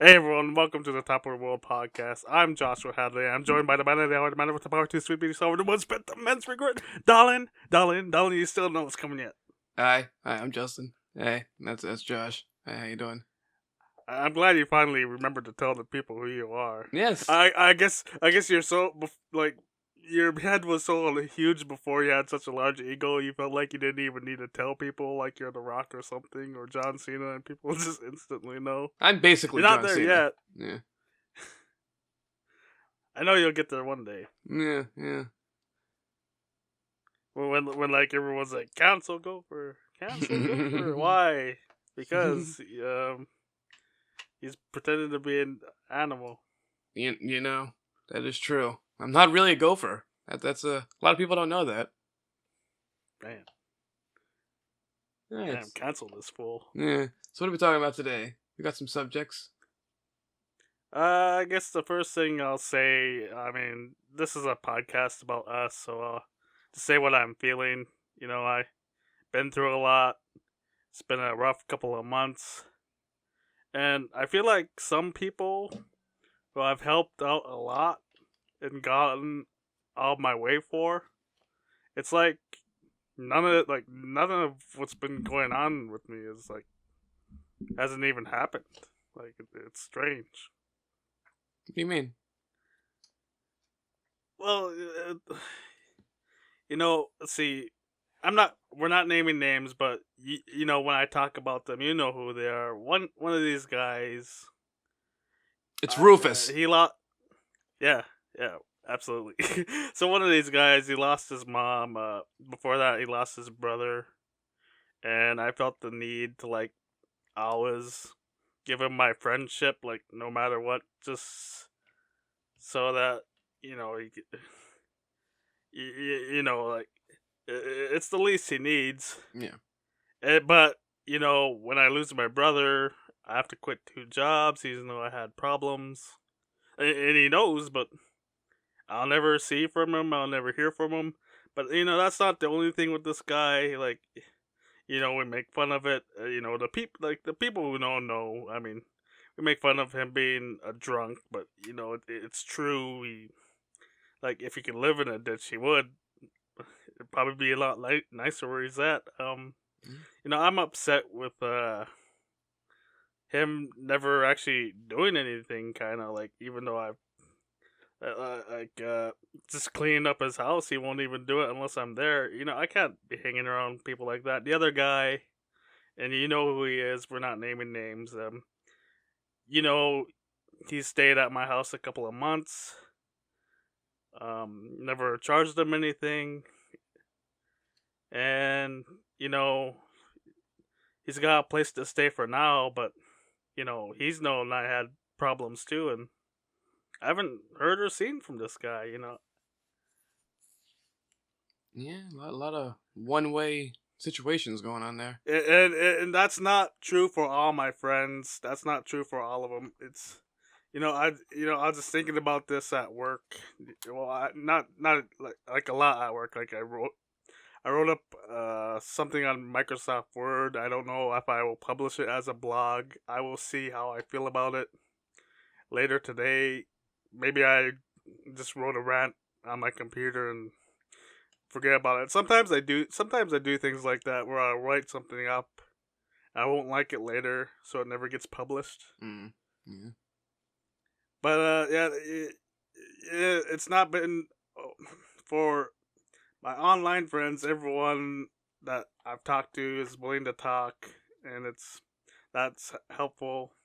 Hey everyone, welcome to the Top of the World podcast. I'm Joshua Hadley. I'm joined by the man of the hour, the man with the power to sweet beauty solver, the one spent the men's regret. Darling, you still know what's coming yet. Hi, I'm Justin. Hey, that's Josh. Hey, how you doing? I'm glad you finally remembered to tell the people who you are. Yes. I guess you're so like your head was so huge before you had such a large ego. You felt like you didn't even need to tell people like you're The Rock or something or John Cena, and people just instantly know. I'm You're basically not John there Cena. yet. Yeah. I know you'll get there one day. Yeah. When like everyone's like cancel Gopher, why? Because he's pretending to be an animal. you know, that is true. I'm not really a gopher. That's a lot of people don't know that. Man, damn, Nice. cancel this fool. Yeah. So what are we talking about today? We got some subjects. I guess the first thing I'll say, I mean, this is a podcast about us, so to say what I'm feeling. I been through a lot. It's been a rough couple of months, and I feel like some people who I've helped out a lot and gotten all my way for, it's like none of what's been going on with me is like hasn't even happened. Like it's strange. What do you mean? Well, let's see. We're not naming names, but when I talk about them, you know who they are. One of these guys. It's Rufus. He lost. Yeah, yeah, absolutely. So one of these guys, he lost his mom. Before that, he lost his brother, and I felt the need to like always give him my friendship, like no matter what, just so that you know he, like it's the least he needs. Yeah. But when I lose my brother, I have to quit 2 jobs, even though I had problems, and he knows. But I'll never see from him. I'll never hear from him. But that's not the only thing with this guy. Like we make fun of it. The people who know. I mean, we make fun of him being a drunk, but it's true. Like if he could live in a ditch, he would. It'd probably be a lot nicer where he's at. Mm. I'm upset with him never actually doing anything. Kind of like even though I've just cleaning up his house, he won't even do it unless I'm there. I can't be hanging around people like that. The other guy, and you know who he is. We're not naming names. You know, he stayed at my house a couple of months. Never charged him anything, and he's got a place to stay for now. But he's known I had problems too, and I haven't heard or seen from this guy. Yeah, a lot of one-way situations going on there. And that's not true for all my friends. That's not true for all of them. It's I was just thinking about this at work. Well, not like a lot at work. Like I wrote up something on Microsoft Word. I don't know if I will publish it as a blog. I will see how I feel about it later today. Maybe I just wrote a rant on my computer and forget about it. Sometimes I do. Sometimes I do things like that where I write something up. I won't like it later, so it never gets published. Mm. Yeah. But it's not been for my online friends. Everyone that I've talked to is willing to talk, and that's helpful.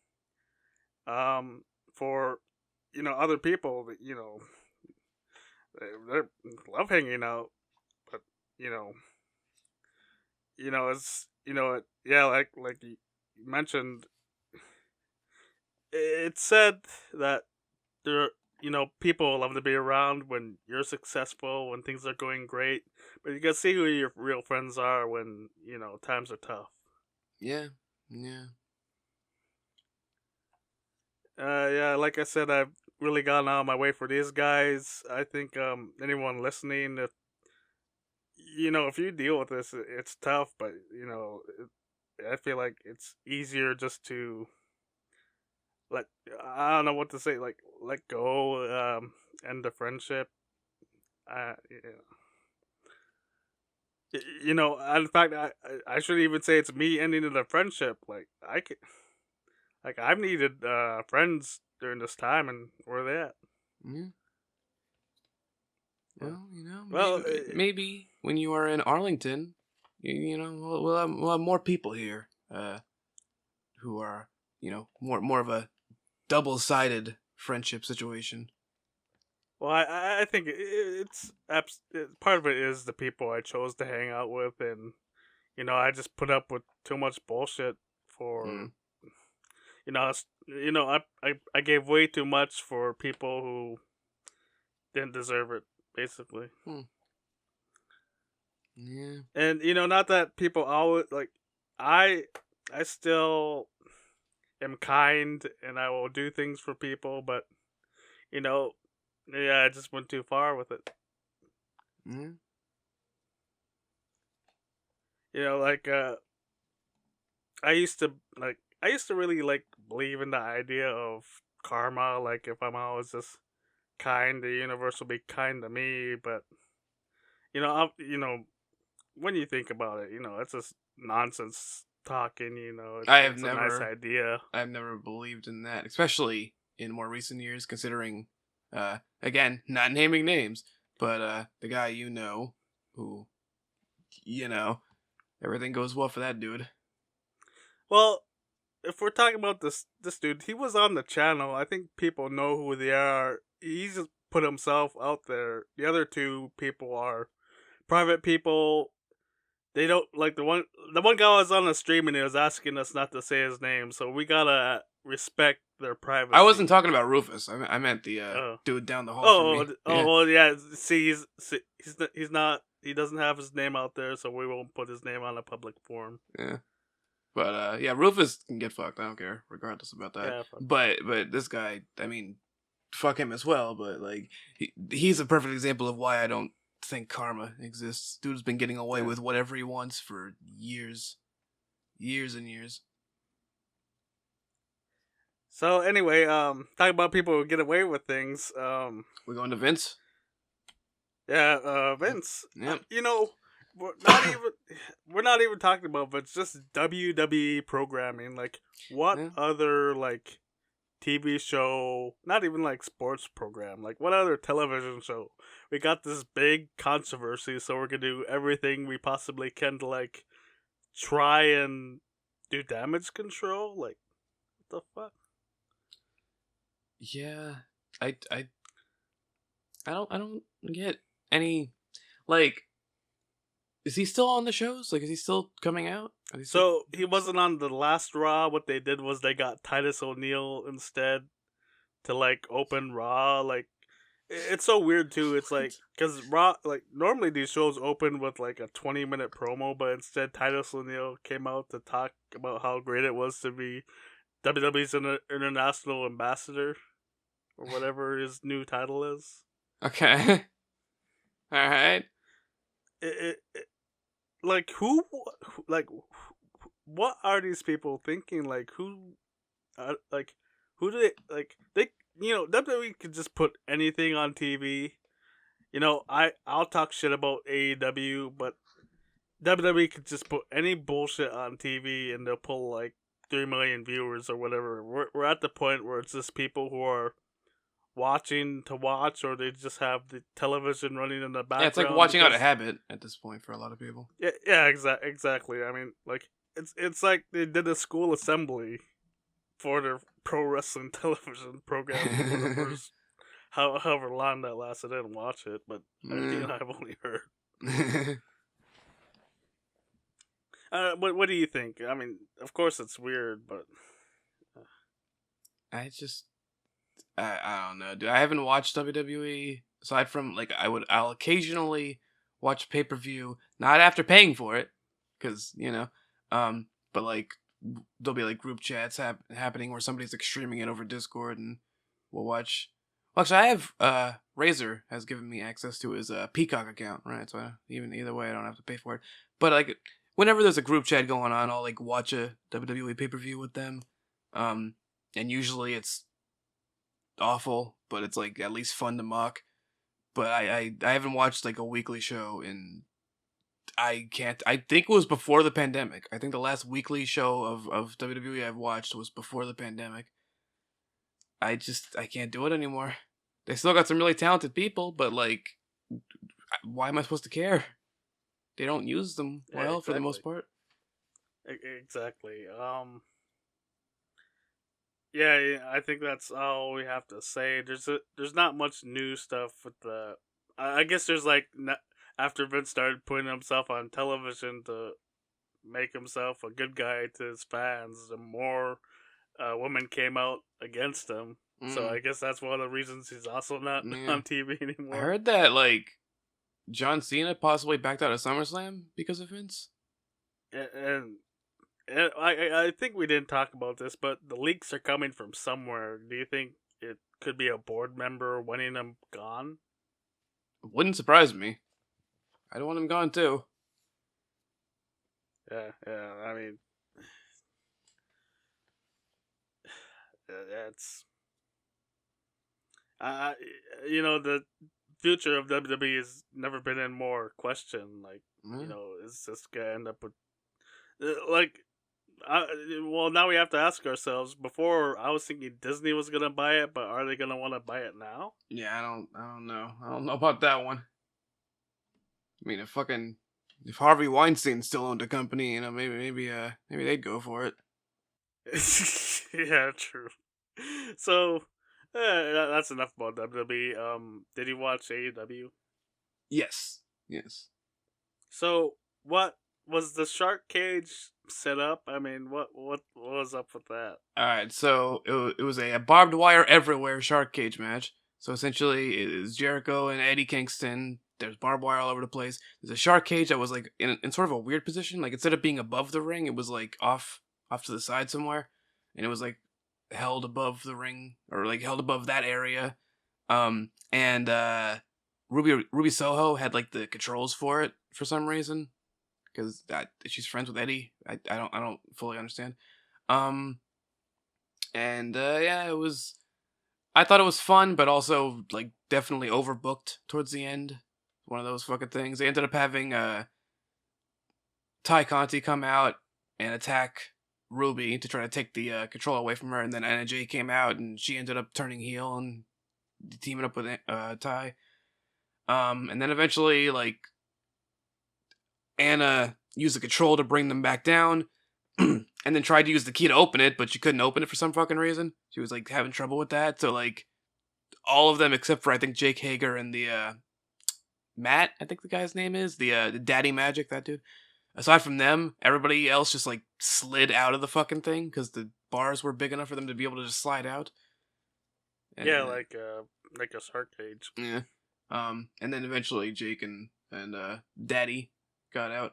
For other people that they love hanging out, but you know it's yeah, like you mentioned, it's said that there people love to be around when you're successful, when things are going great, but you can see who your real friends are when times are tough. Yeah. Yeah. Yeah, like I said, I've really gone out of my way for these guys. I think anyone listening, if you deal with this, it's tough, but I feel like it's easier just to like I don't know what to say. Like let go, end the friendship. You know, in fact, I shouldn't even say it's me ending the friendship. Like I've needed friends during this time, and where are they at? Yeah. Yeah. Well, you know, Well, maybe when you are in Arlington, you know, we'll have more people here, who are, you know, more of a double-sided friendship situation. well, I think part of it is the people I chose to hang out with, and you know, I just put up with too much bullshit for Mm. I gave way too much for people who didn't deserve it, basically. Hmm. Yeah. And you know, not that people always like I I still am kind and I will do things for people, but you know, yeah, I just went too far with it. Yeah. You know, like I used to really like believe in the idea of karma. Like if I'm always just kind, the universe will be kind to me. But you know, when you think about it, you know, it's just nonsense talking. You know, I have it's a nice never, idea. I've never believed in that, especially in more recent years, considering, again, not naming names, but the guy you know, who, you know, everything goes well for that dude. Well, if we're talking about this dude, he was on the channel. I think people know who they are. He just put himself out there. The other two people are private people. They don't like the one guy was on the stream and he was asking us not to say his name, so we gotta respect their I wasn't privacy. talking about Rufus. I meant the Oh, dude down the hall from me. Yeah. well, yeah. See, he's not. He doesn't have his name out there, so we won't put his name on a public forum. Yeah. But yeah, Rufus can get fucked. I don't care, regardless about that. Yeah, fuck. But this guy, I mean, fuck him as well. But like, he's a perfect example of why I don't think karma exists. Dude's been getting away Yeah. with whatever he wants for years and years. So anyway, talking about people who get away with things. We're going to Vince. Yeah, Vince. Yep. You know, we're not even talking about Vince. Just WWE programming. Like, what Yeah. other like TV show? Not even like sports program. Like, what other television show? We got this big controversy, so we're gonna do everything we possibly can to like try and do damage control. Like, what the fuck? Yeah. I don't get any, like, is he still on the shows? Like, is he still coming out? So he wasn't on the last Raw. What they did was they got Titus O'Neil instead to like open Raw. Like it's so weird too. It's like because Raw, like normally these shows open with like a 20-minute promo, but instead Titus O'Neil came out to talk about how great it was to be WWE's international ambassador or whatever his new title is. Okay. All right. It like like what are these people thinking? Like like who do they WWE could just put anything on TV. You know, I'll talk shit about AEW, but WWE could just put any bullshit on TV and they'll pull like 3 million viewers or whatever. We're at the point where it's just people who are watching to watch, or they just have the television running in the Yeah, it's like background. watching out because, of habit at this point for a lot of people. yeah, exactly. I mean, like it's like they did a school assembly for their pro wrestling television program for the first however long that lasted. I didn't watch it, but I've only heard. What do you think? I mean, of course it's weird, but I don't know, dude. I haven't watched WWE aside from like I'll occasionally watch pay per view, not after paying for it, because but like there'll be like group chats happening where somebody's like streaming it over Discord, and we'll watch. Well, actually, I have Razor has given me access to his Peacock account, right? So either way, I don't have to pay for it. But like whenever there's a group chat going on, I'll like watch a WWE pay per view with them. and usually it's awful, but it's like at least fun to mock. But I haven't watched like a weekly show in I can't. I think it was before the pandemic. I think the last weekly show of WWE I've watched was before the pandemic. I can't do it anymore. They still got some really talented people, but like, why am I supposed to care? They don't use them Yeah, well for the exactly. most part. Exactly. Yeah, yeah, I think that's all we have to say. There's not much new stuff with the. I guess there's like after Vince started putting himself on television to make himself a good guy to his fans, the more women came out against him. So Mm, I guess that's one of the reasons he's also not yeah, on TV I anymore. heard that like John Cena possibly backed out of SummerSlam because of Vince. And I think we didn't talk about this, but the leaks are coming from somewhere. Do you think it could be a board member wanting him gone? Wouldn't surprise me. I don't want him gone too. Yeah, yeah. I mean, it's uh, the future of WWE has never been in more question. Like, Yeah. is this gonna end up with like? Uh, well, now we have to ask ourselves. Before, I was thinking Disney was gonna buy it, but are they gonna want to buy it now? Yeah, I don't know. I don't know about that one. I mean, if Harvey Weinstein still owned a company, maybe they'd go for it. Yeah, true. So, that's enough about WWE. Did you watch AEW? Yes, yes. So, what was the shark cage set up? I mean, what was up with that? All right, so it was a barbed wire everywhere shark cage match. So essentially, it is Jericho and Eddie Kingston. There's barbed wire all over the place. There's a shark cage that was like in sort of a weird position. Like instead of being above the ring, it was like off to the side somewhere, and it was like held above the ring or like held above that area. And Ruby Soho had like the controls for it for some reason because she's friends with Eddie. I don't fully understand. Um, and yeah, it was. I thought it was fun, but also like definitely overbooked towards the end. One of those fucking things. They ended up having Ty Conti come out and attack Ruby to try to take the control away from her, and then Anna Jay came out and she ended up turning heel and teaming up with Ty. And then eventually, like Anna used the control to bring them back down, and then tried to use the key to open it, but she couldn't open it for some fucking reason. She was like having trouble with that. So like all of them except for I think Jake Hager and the Matt, I think the guy's name is the Daddy Magic, that dude. Aside from them, everybody else just like slid out of the fucking thing because the bars were big enough for them to be able to just slide out. Yeah, And like a shark cage. yeah, and then eventually Jake and Daddy got out,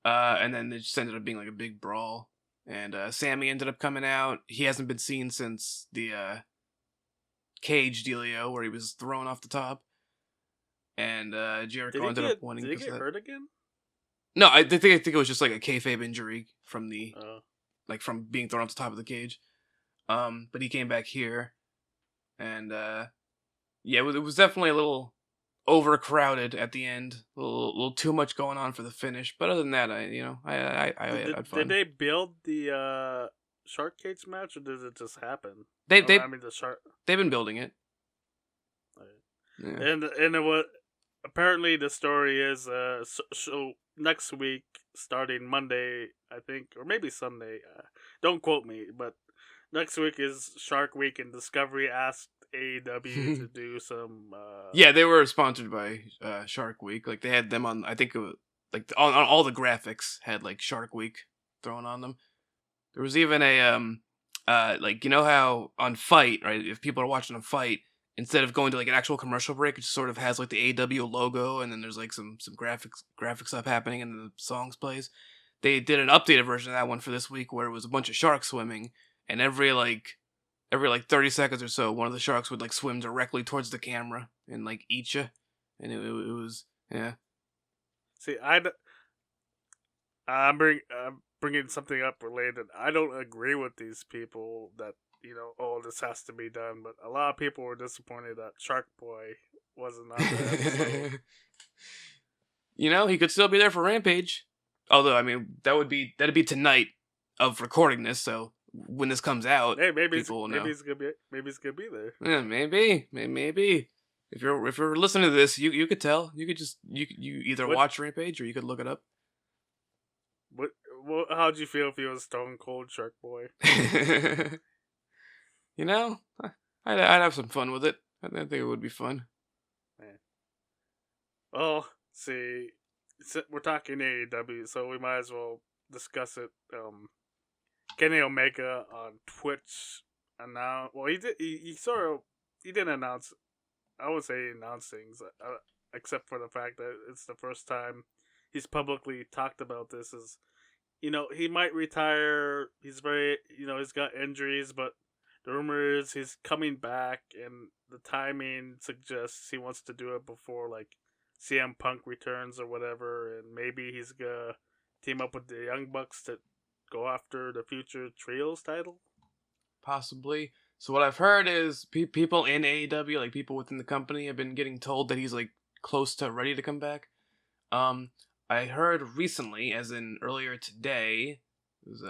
and then it just ended up being like a big brawl. And Sammy ended up coming out. He hasn't been seen since the cage dealio where he was thrown off the top, and Jericho ended up winning Did he because of get that. hurt again? No, I think it was just like a kayfabe injury from the Uh, like from being thrown off the top of the cage. But he came back here, and yeah, it was definitely a little overcrowded at the end. A little too much going on for the finish. But other than that, I had did fun. they build the shark cage match, or did it just happen? They Oh, I they mean the shark. they've been building it. Yeah. And it was apparently the story is so next week starting Monday I think or maybe Sunday. Don't quote me, but next week is Shark Week, and Discovery asked AEW to do some. Yeah, they were sponsored by Shark Week. Like they had them on. I think it was, like on all the graphics had like Shark Week thrown on them. There was even a like you know how on Fight, right? If people are watching a fight, instead of going to like an actual commercial break, it just sort of has like the AW logo, and then there's like some graphics stuff happening, and then the songs plays. They did an updated version of that one for this week, where it was a bunch of sharks swimming, and every 30 seconds or so, one of the sharks would like swim directly towards the camera and like eat you, and it was yeah. See, I'm bringing something up related. I don't agree with these people that oh, this has to be done. But a lot of people were disappointed that Shark Boy wasn't on the episode. He could still be there for Rampage. Although, I mean, that'd be tonight of recording this. So when this comes out, Hey, maybe people will know. Maybe he's gonna be there. Yeah, maybe. If you're listening to this, you could tell. You could either watch Rampage or you could look it up. What? How'd you feel if he was Stone Cold Shark Boy? I'd have some fun with it. I think it would be fun. Man. Well, see, we're talking AEW, so we might as well discuss it. Kenny Omega on Twitch announced. Well, he did. He didn't announce. I would say he announced things, except for the fact that it's the first time he's publicly talked about this. Is he might retire. He's very he's got injuries, but the rumor is he's coming back, and the timing suggests he wants to do it before like CM Punk returns or whatever, and maybe he's gonna team up with the Young Bucks to go after the future Trios title? Possibly. So what I've heard is people in AEW, like people within the company, have been getting told that he's like close to ready to come back. I heard recently, as in earlier today, it was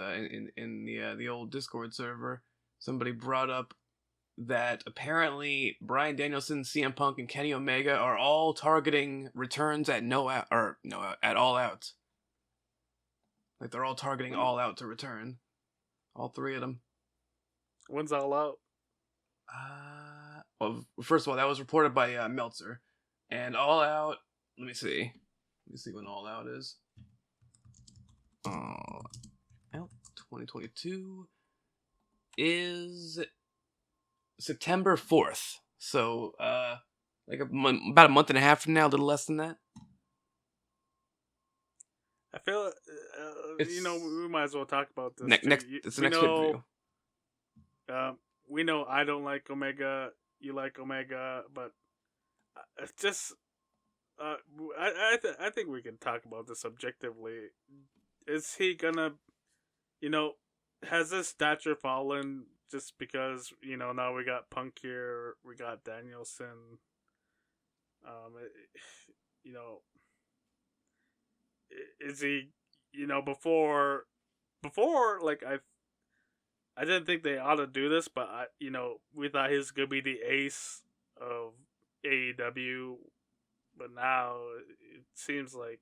in the old Discord server, somebody brought up that apparently Bryan Danielson, CM Punk, and Kenny Omega are all targeting returns at at All Out. Like they're all targeting All Out to return. All three of them. When's All Out? Well, first of all, that was reported by Meltzer, and All Out. Let me see when All Out is. Out 2022 is September 4th. So, like about a month and a half from now, a little less than that. I feel, we might as well talk about this. It's the next video. We know I don't like Omega. You like Omega, but it's just. I think we can talk about this objectively. Is he gonna, has his stature fallen just because now we got Punk here, we got Danielson. Is he, before like I didn't think they ought to do this, but we thought he was gonna be the ace of AEW, but now it seems like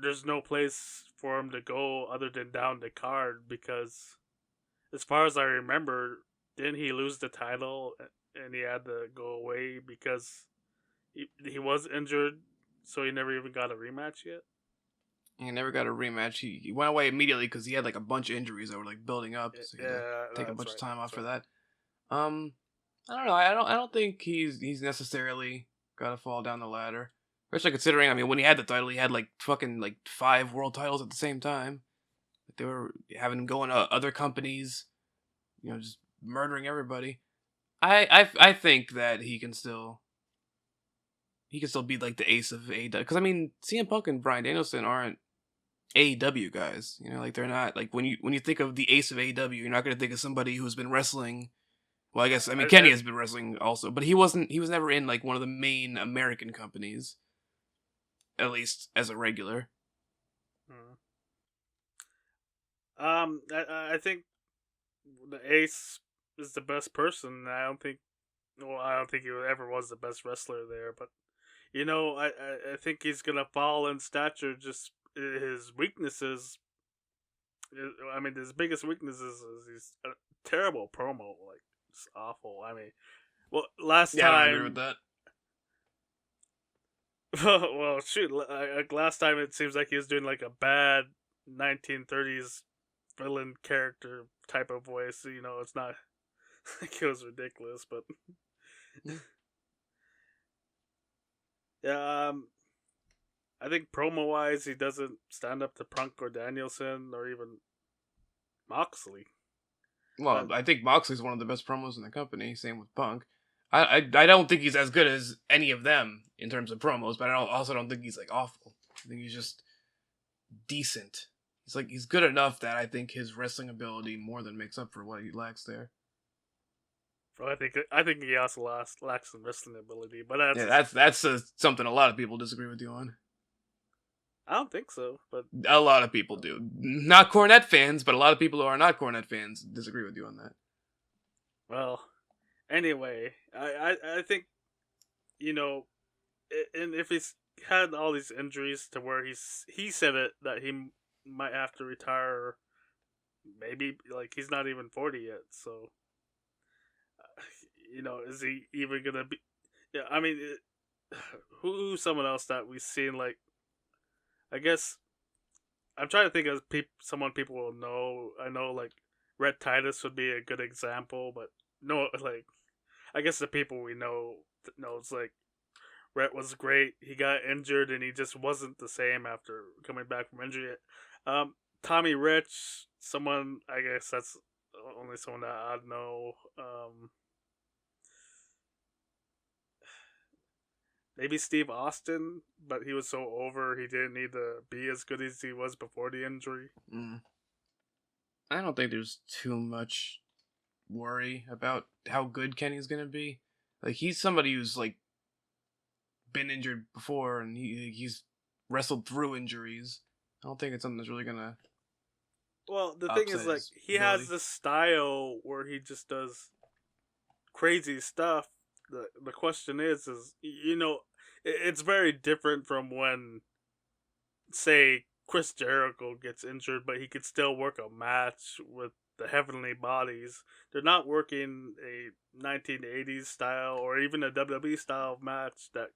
there's no place for him to go other than down the card, because as far as I remember, didn't he lose the title and he had to go away because he was injured, so he never even got a rematch yet? He never got a rematch. He went away immediately because he had like a bunch of injuries that were like building up. So he had to take a bunch of time off for that. I don't know. I don't think he's necessarily got to fall down the ladder. Especially considering, I mean, when he had the title, he had like fucking like 5 world titles at the same time. They were having him going to other companies, just murdering everybody. I think that he can still be like the ace of AEW. Because I mean, CM Punk and Bryan Danielson aren't AEW guys. Like they're not like when you think of the ace of AEW, you're not gonna think of somebody who's been wrestling. Well, I guess Kenny has been wrestling also, but he was never in like one of the main American companies, at least as a regular. I think the ace is the best person. I don't think he ever was the best wrestler there, but I think he's gonna fall in stature. Just his weaknesses. I mean, his biggest weaknesses is he's a terrible promo. Like, it's awful. I mean, well, last time. I agree with that. Well, shoot. Like last time, it seems like he was doing like a bad 1930s villain character type of voice. It's not like it was ridiculous, but yeah. I think promo wise, he doesn't stand up to Punk or Danielson or even Moxley. Well, I think Moxley's one of the best promos in the company. Same with Punk. I don't think he's as good as any of them in terms of promos, but I also don't think he's like awful. I think he's just decent. he's good enough that I think his wrestling ability more than makes up for what he lacks there. Well, I think he also lacks some wrestling ability, but Yeah, that's something a lot of people disagree with you on. I don't think so. But A lot of people do. Not Cornette fans, but a lot of people who are not Cornette fans disagree with you on that. well, anyway, I think you know, and if he's had all these injuries to where he said it that he might have to retire. Maybe like he's not even 40 yet, so is he even gonna be? Yeah, I mean, who's someone else that we've seen? Like, I guess I'm trying to think of someone people will know. I know like Rhett Titus would be a good example, but no, like I guess the people we know it's like Rhett was great. He got injured and he just wasn't the same after coming back from injury. Um, Tommy Rich, someone I guess that's only someone that I know. Maybe Steve Austin, but he was so over he didn't need to be as good as he was before the injury. I don't think there's too much worry about how good Kenny's gonna be. Like he's somebody who's like been injured before, and he's wrestled through injuries. I don't think it's something that's really gonna. Well, the thing is, like, he has this style where he just does crazy stuff. The question is it's very different from when, say, Chris Jericho gets injured, but he could still work a match with the Heavenly Bodies. They're not working a 1980s style or even a WWE style match that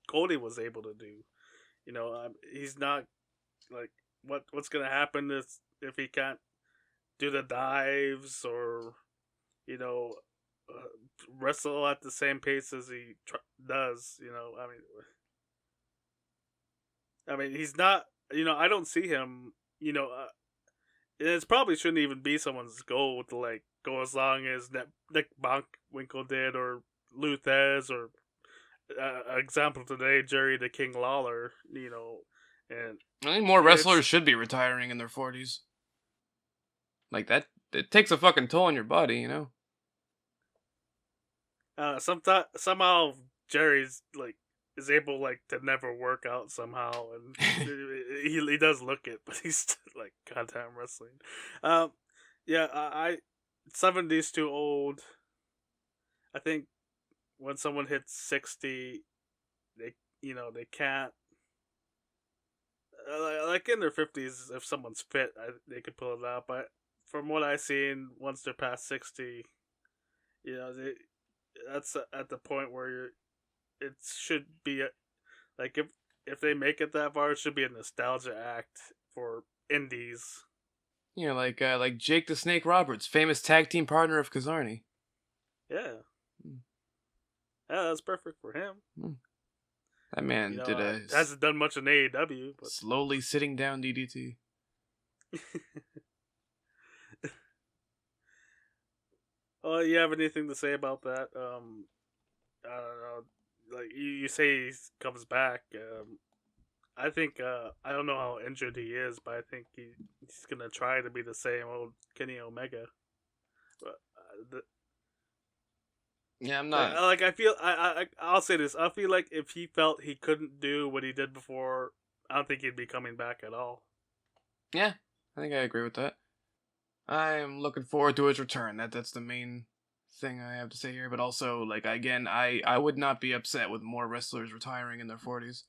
Cody was able to do. He's not like what's gonna happen is if he can't do the dives or you know wrestle at the same pace as he does. I mean he's not. I don't see him. It probably shouldn't even be someone's goal to like go as long as Nick Bockwinkel did or Luthez or example today Jerry the King Lawler. And I think more wrestlers should be retiring in their 40s. Like that, it takes a fucking toll on your body, somehow Jerry's like is able like to never work out somehow, and he does look it, but he's still, like goddamn wrestling. Yeah, I 70's too old. I think when someone hits 60, they can't. Like in their 50s, if someone's fit, they could pull it out. But from what I've seen, once they're past 60, that's at the point where it should be like if they make it that far, it should be a nostalgia act for indies. Like Jake the Snake Roberts, famous tag team partner of Kazarni. Yeah. Yeah, that's perfect for him. That man hasn't done much in AEW, but slowly sitting down DDT. Oh, you have anything to say about that? I don't know. Like you say, he comes back. I think I don't know how injured he is, but I think he's gonna try to be the same old Kenny Omega. But yeah, I'm not. Like I feel I'll say this. I feel like if he felt he couldn't do what he did before, I don't think he'd be coming back at all. Yeah, I think I agree with that. I am looking forward to his return. That's the main thing I have to say here. But also, like again, I would not be upset with more wrestlers retiring in their 40s.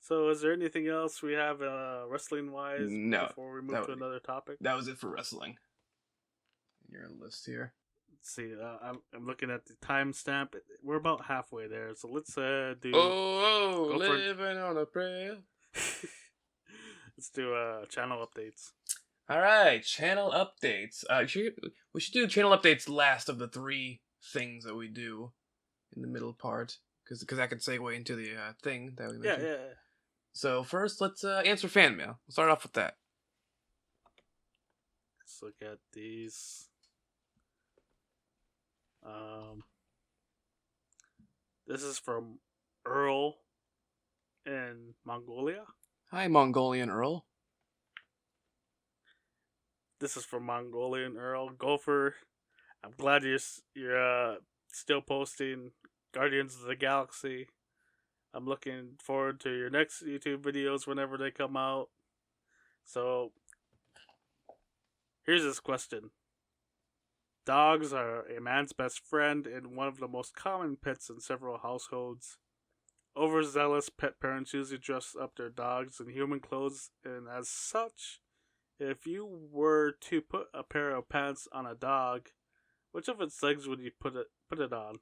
So, is there anything else we have wrestling wise before we move to another topic? That was it for wrestling. Your list here. Let's see. I'm looking at the timestamp. We're about halfway there, so let's do. Living on a prayer. Let's do channel updates. All right, channel updates. We should do channel updates last of the three things that we do in the middle part, because that can segue into the thing that we mentioned. Yeah. So first, let's answer fan mail. We'll start off with that. Let's look at these. This is from Earl in Mongolia. Hi, Mongolian Earl. This is from Mongolian Earl Gopher. I'm glad you're still posting Guardians of the Galaxy. I'm looking forward to your next YouTube videos whenever they come out. So, here's this question. Dogs are a man's best friend and one of the most common pets in several households. Overzealous pet parents usually dress up their dogs in human clothes, and as such, if you were to put a pair of pants on a dog, which of its legs would you put it on?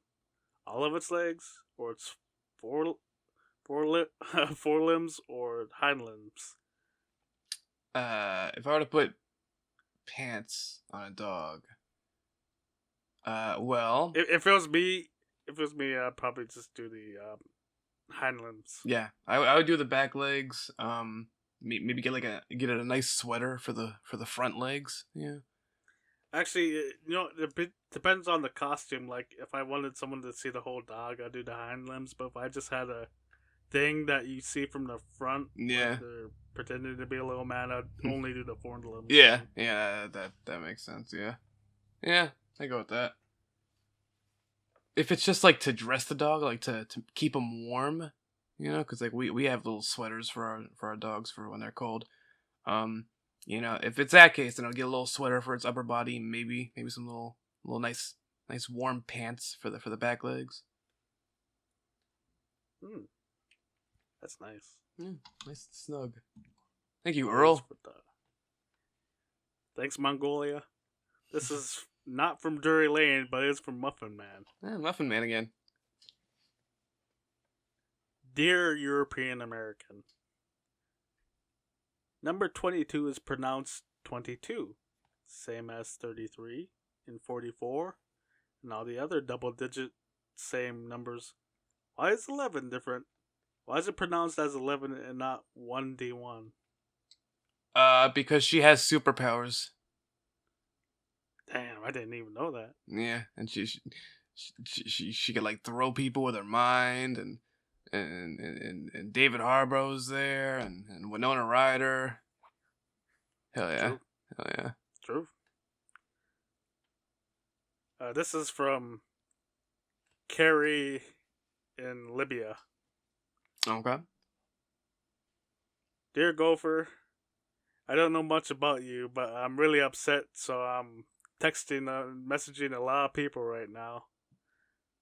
All of its legs, or its forelimbs, or hind limbs? If I were to put pants on a dog, well, If it was me, I'd probably just do the hind limbs. yeah, I would do the back legs. Maybe get a nice sweater for the front legs. Yeah. Actually, it depends on the costume. Like, if I wanted someone to see the whole dog, I'd do the hind limbs. But if I just had a thing that you see from the front, Yeah. like they're pretending to be a little man, I'd only do the forward limbs. Yeah, that makes sense. Yeah, I go with that. If it's just like to dress the dog, like to keep him warm, because like we have little sweaters for our dogs for when they're cold. If it's that case, then I'll get a little sweater for its upper body, maybe some little nice warm pants for the back legs. That's nice. Nice and snug. Thank you, Earl. Thanks, Mongolia. This is not from Drury Lane, but it's from Muffin Man. Yeah, Muffin Man again. Dear European American, number 22 is pronounced 22, same as 33 and 44, and all the other double-digit same numbers. Why is 11 different? Why is it pronounced as 11 and not 1D1? Because she has superpowers. Damn, I didn't even know that. Yeah, and she could like throw people with her mind, and David Harbour's there, and Winona Ryder. Hell yeah. True. Hell yeah. True. This is from Carrie in Libya. Okay. Dear Gopher, I don't know much about you, but I'm really upset, so I'm texting and messaging a lot of people right now.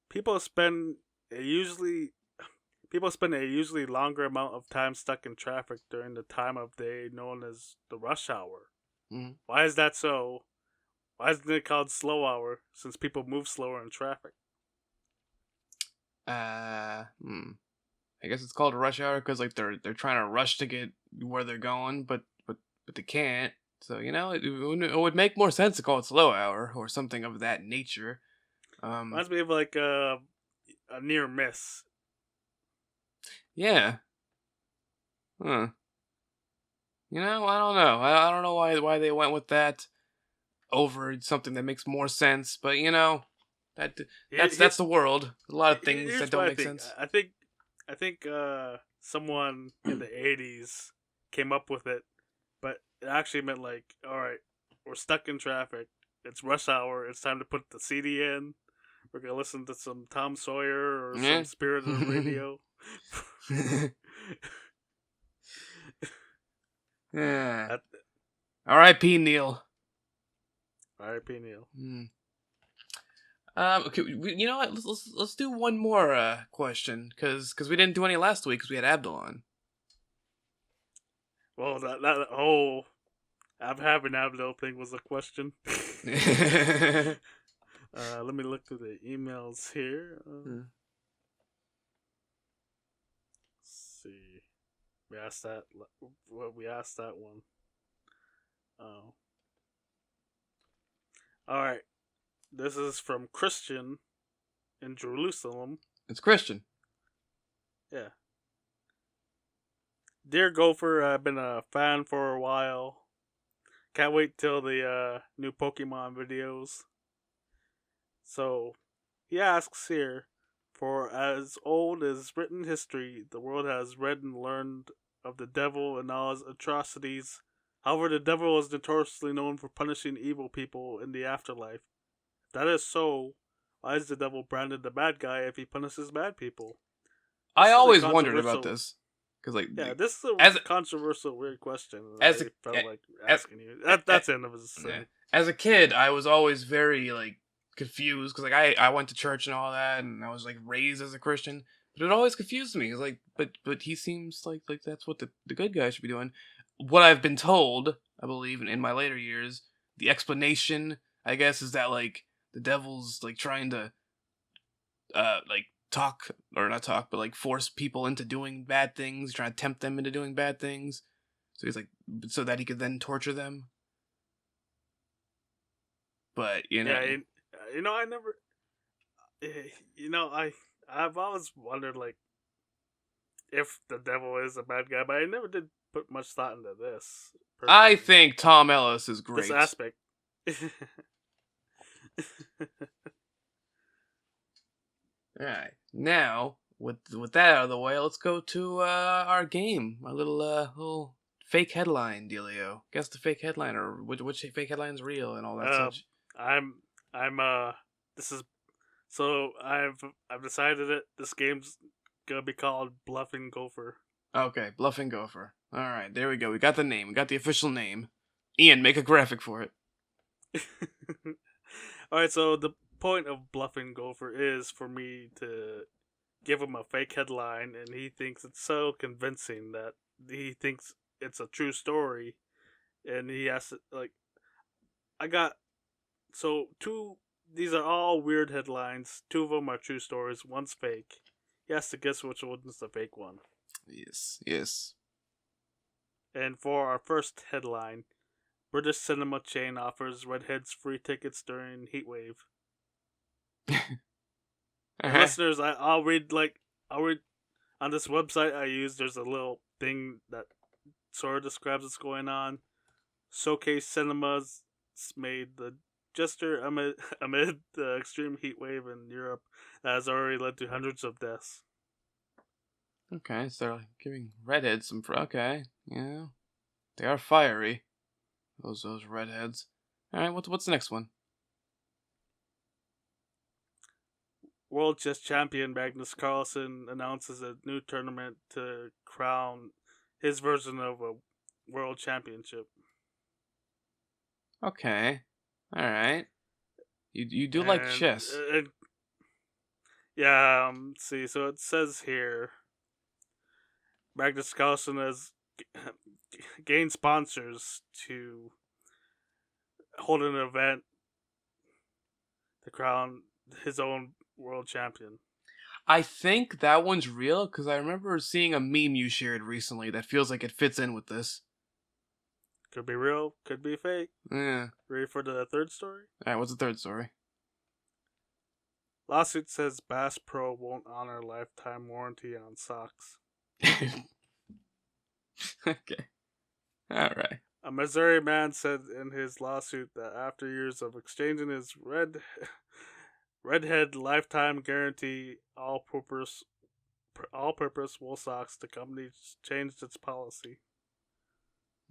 People spend a usually longer amount of time stuck in traffic during the time of day known as the rush hour. Mm-hmm. Why is that so? Why isn't it called slow hour, since people move slower in traffic? I guess it's called rush hour because like they're trying to rush to get where they're going, but they can't. So it would make more sense to call it slow hour or something of that nature. Reminds me of like a near miss. Yeah. Huh. I don't know. I don't know why they went with that over something that makes more sense, but that's the world. A lot of things that don't make sense. I think someone in the 80s came up with it, but it actually meant like, all right, we're stuck in traffic. It's rush hour. It's time to put the CD in. We're gonna listen to some Tom Sawyer or some Spirit of the Radio. Yeah. R.I.P. Neil. R.I.P. Neil. Okay, you know what? Let's do one more question because we didn't do any last week because we had Abdul on. Well, that whole having Abdul thing was a question. Let me look through the emails here. Let's see. We asked that one. Oh. Alright. This is from Christian in Jerusalem. It's Christian. Yeah. Dear Gopher, I've been a fan for a while. Can't wait till the new Pokemon videos. So, he asks here, for as old as written history, the world has read and learned of the devil and all his atrocities. However, the devil is notoriously known for punishing evil people in the afterlife. If that is so, why is the devil branded the bad guy if he punishes bad people? I This is a always wondered about controversial. this because, like, Yeah, this is a as controversial, weird question. as I a felt like as, asking you. as, That's the end of his yeah. thing. As a kid, I was always very like confused because like I went to church and all that, and I was like raised as a Christian, but it always confused me. It's like, but he seems like that's what the good guy should be doing. What I've been told, I believe, in my later years, the explanation, I guess, is that like the devil's like trying to like talk or not talk, but like force people into doing bad things, trying to tempt them into doing bad things. So he's like, so that he could then torture them. But you know, Yeah, I never. You know, I've always wondered like if the devil is a bad guy, but I never did put much thought into this I personally. think Tom Ellis is This great. aspect. All right, now with that out of the way, let's go to our game, our little fake headline dealio. Guess the fake headline or which fake headline's real and all that um, such. I'm I'm this is so I've decided it. This game's gonna be called Bluffing Gopher. Okay, Bluffing Gopher. All right, there we go. We got the name. We got the official name. Ian, make a graphic for it. All right, so the point of Bluffing Gopher is for me to give him a fake headline, and he thinks it's so convincing that he thinks it's a true story, and he has to like. I got so two. These are all weird headlines. Two of them are true stories. One's fake. He has to guess which one's the fake one. Yes, yes. And for our first headline, British cinema chain offers redheads free tickets during heatwave. And Uh-huh. listeners, I'll read on this website I use. There's a little thing that sort of describes what's going on. Showcase Cinemas made the gesture amid the extreme heat wave in Europe that has already led to hundreds of deaths. Okay, so they're like giving redheads some. Okay, yeah, they are fiery. Those redheads. All right, what's the next one? World chess champion Magnus Carlsen announces a new tournament to crown his version of a world championship. Okay, all right. You do like And, chess. yeah, see, so it says here Magnus Carlsen has gained sponsors to hold an event to crown his own world champion. I think that one's real because I remember seeing a meme you shared recently that feels like it fits in with this. Could be real, could be fake. Yeah. Ready for the third story? All right, what's the third story? Lawsuit says Bass Pro won't honor lifetime warranty on socks. Okay. All right. A Missouri man said in his lawsuit that after years of exchanging his redhead lifetime guarantee all-purpose wool socks, the company changed its policy.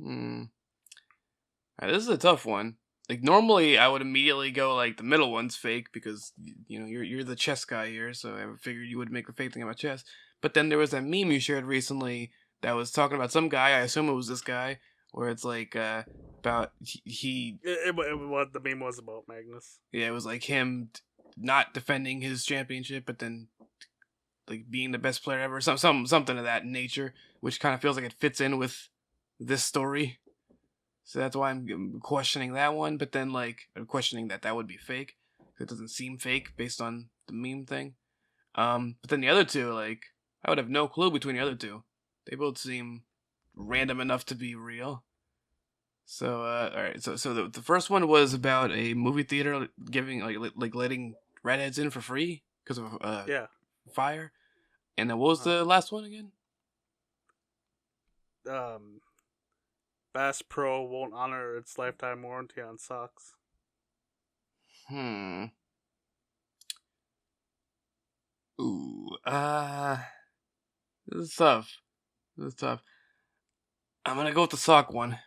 Hmm. All right, this is a tough one. Like normally, I would immediately go like the middle one's fake because you know you're the chess guy here, so I figured you would make a fake thing about chess. But then there was that meme you shared recently that was talking about some guy. I assume it was this guy, where it's like about he What the meme was about Magnus. yeah, it was like him not defending his championship, but then like being the best player ever, something of that nature, which kind of feels like it fits in with this story. So that's why I'm questioning that one, but then like I'm questioning that would be fake. It doesn't seem fake based on the meme thing. But then the other two, like I would have no clue between the other two. They both seem random enough to be real. So all right, so the first one was about a movie theater giving like letting redheads in for free because of Yeah. fire. And then what was the last one again? Um, Bass Pro won't honor its lifetime warranty on socks. Hmm. Ooh. This is tough. This is tough. I'm gonna go with the sock one.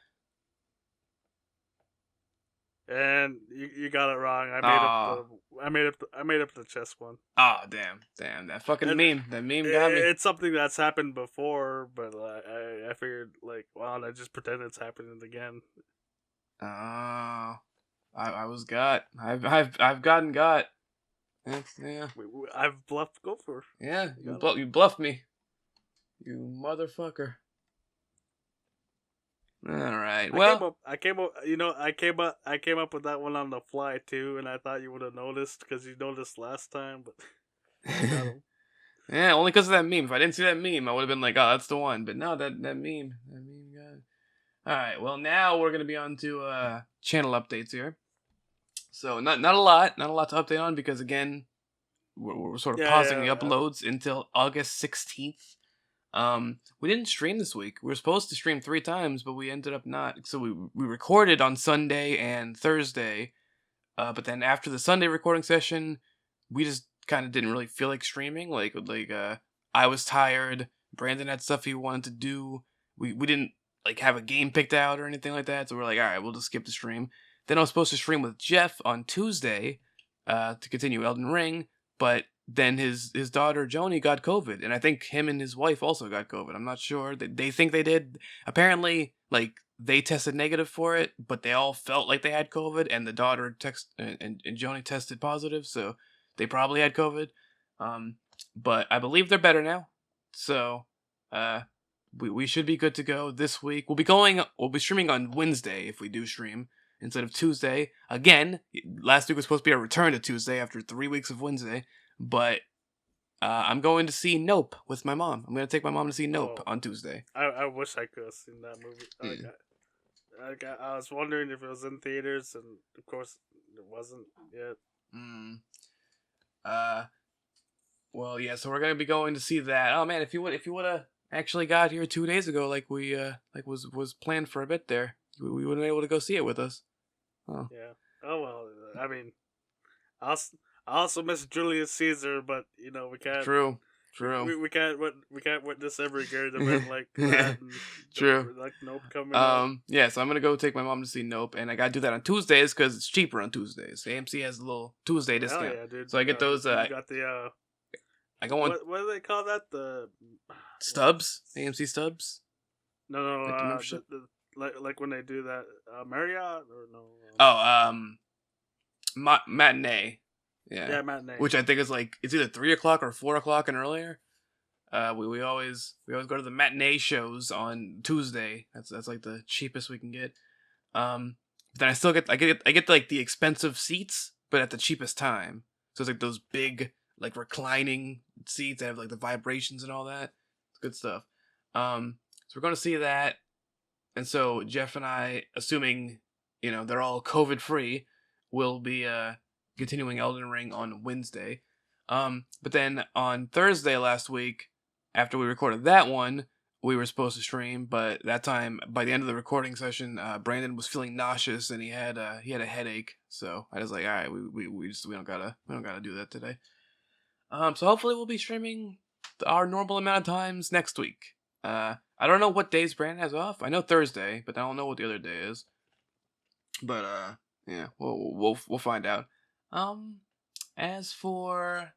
And you got it wrong. Aw. I made up the chess one. Oh, damn. That fucking And meme. That meme got me. it's something that's happened before, but I figured like, well, I just pretend it's happening again. Oh. I was got. I've gotten got. Yeah. I've bluffed Gopher. Yeah, you bluffed me. You motherfucker. All right. Well, I came up. I came up with that one on the fly too, and I thought you would have noticed because you noticed last time. But I got him. yeah, only because of that meme. If I didn't see that meme, I would have been like, "Oh, that's the one." But no, that meme got it. All right. Well, now we're gonna be on to channel updates here. So not a lot to update on because again, we're sort of pausing the uploads until August 16th. We didn't stream this week. We were supposed to stream 3 times, but we ended up not. So we recorded on Sunday and Thursday, but then after the Sunday recording session, we just kind of didn't really feel like streaming. I was tired. Brandon had stuff he wanted to do. We didn't like have a game picked out or anything like that. So we're like, all right, we'll just skip the stream. Then I was supposed to stream with Jeff on Tuesday, to continue Elden Ring, but then his daughter Joni got COVID, and I think him and his wife also got COVID. I'm not sure. They think they did. Apparently, like they tested negative for it, but they all felt like they had COVID, and the daughter and Joni tested positive, so they probably had COVID. But I believe they're better now, so we should be good to go this week. We'll be streaming on Wednesday if we do stream instead of Tuesday. Again, last week was supposed to be a return to Tuesday after 3 weeks of Wednesday. But I'm going to see Nope with my mom. I'm going to take my mom to see Nope on Tuesday. I wish I could have seen that movie. I was wondering if it was in theaters, and of course it wasn't yet. Well, yeah. So we're going to be going to see that. Oh man, if you would have actually got here 2 days ago, like we was planned for a bit there, we would have been able to go see it with us. Oh. Yeah. Oh well. I mean, I also miss Julius Caesar, but we can't. True. We can't witness every great event like that. And True. Like Nope coming out. Yeah. So I'm gonna go take my mom to see Nope, and I gotta do that on Tuesdays because it's cheaper on Tuesdays. AMC has a little Tuesday discount. Hell yeah, dude. So I get those. You got the. I go on. What do they call that? The Stubs. AMC Stubs. No. Like when they do that, Marriott or no? Matinee. Yeah, matinee. Which I think is like it's either 3 o'clock or 4 o'clock and earlier. We always go to the matinee shows on Tuesday. That's like the cheapest we can get. But then I get like the expensive seats, but at the cheapest time. So it's like those big like reclining seats that have like the vibrations and all that. It's good stuff. So we're going to see that, and so Jeff and I, assuming they're all COVID free, will be continuing Elden Ring on Wednesday. But then on Thursday last week, after we recorded that one, we were supposed to stream, but that time, by the end of the recording session, Brandon was feeling nauseous and he had a headache. So I was like, all right, we don't gotta do that today. So hopefully we'll be streaming our normal amount of times next week. I don't know what days Brandon has off. I know Thursday, but I don't know what the other day is. But yeah, we'll find out. As for,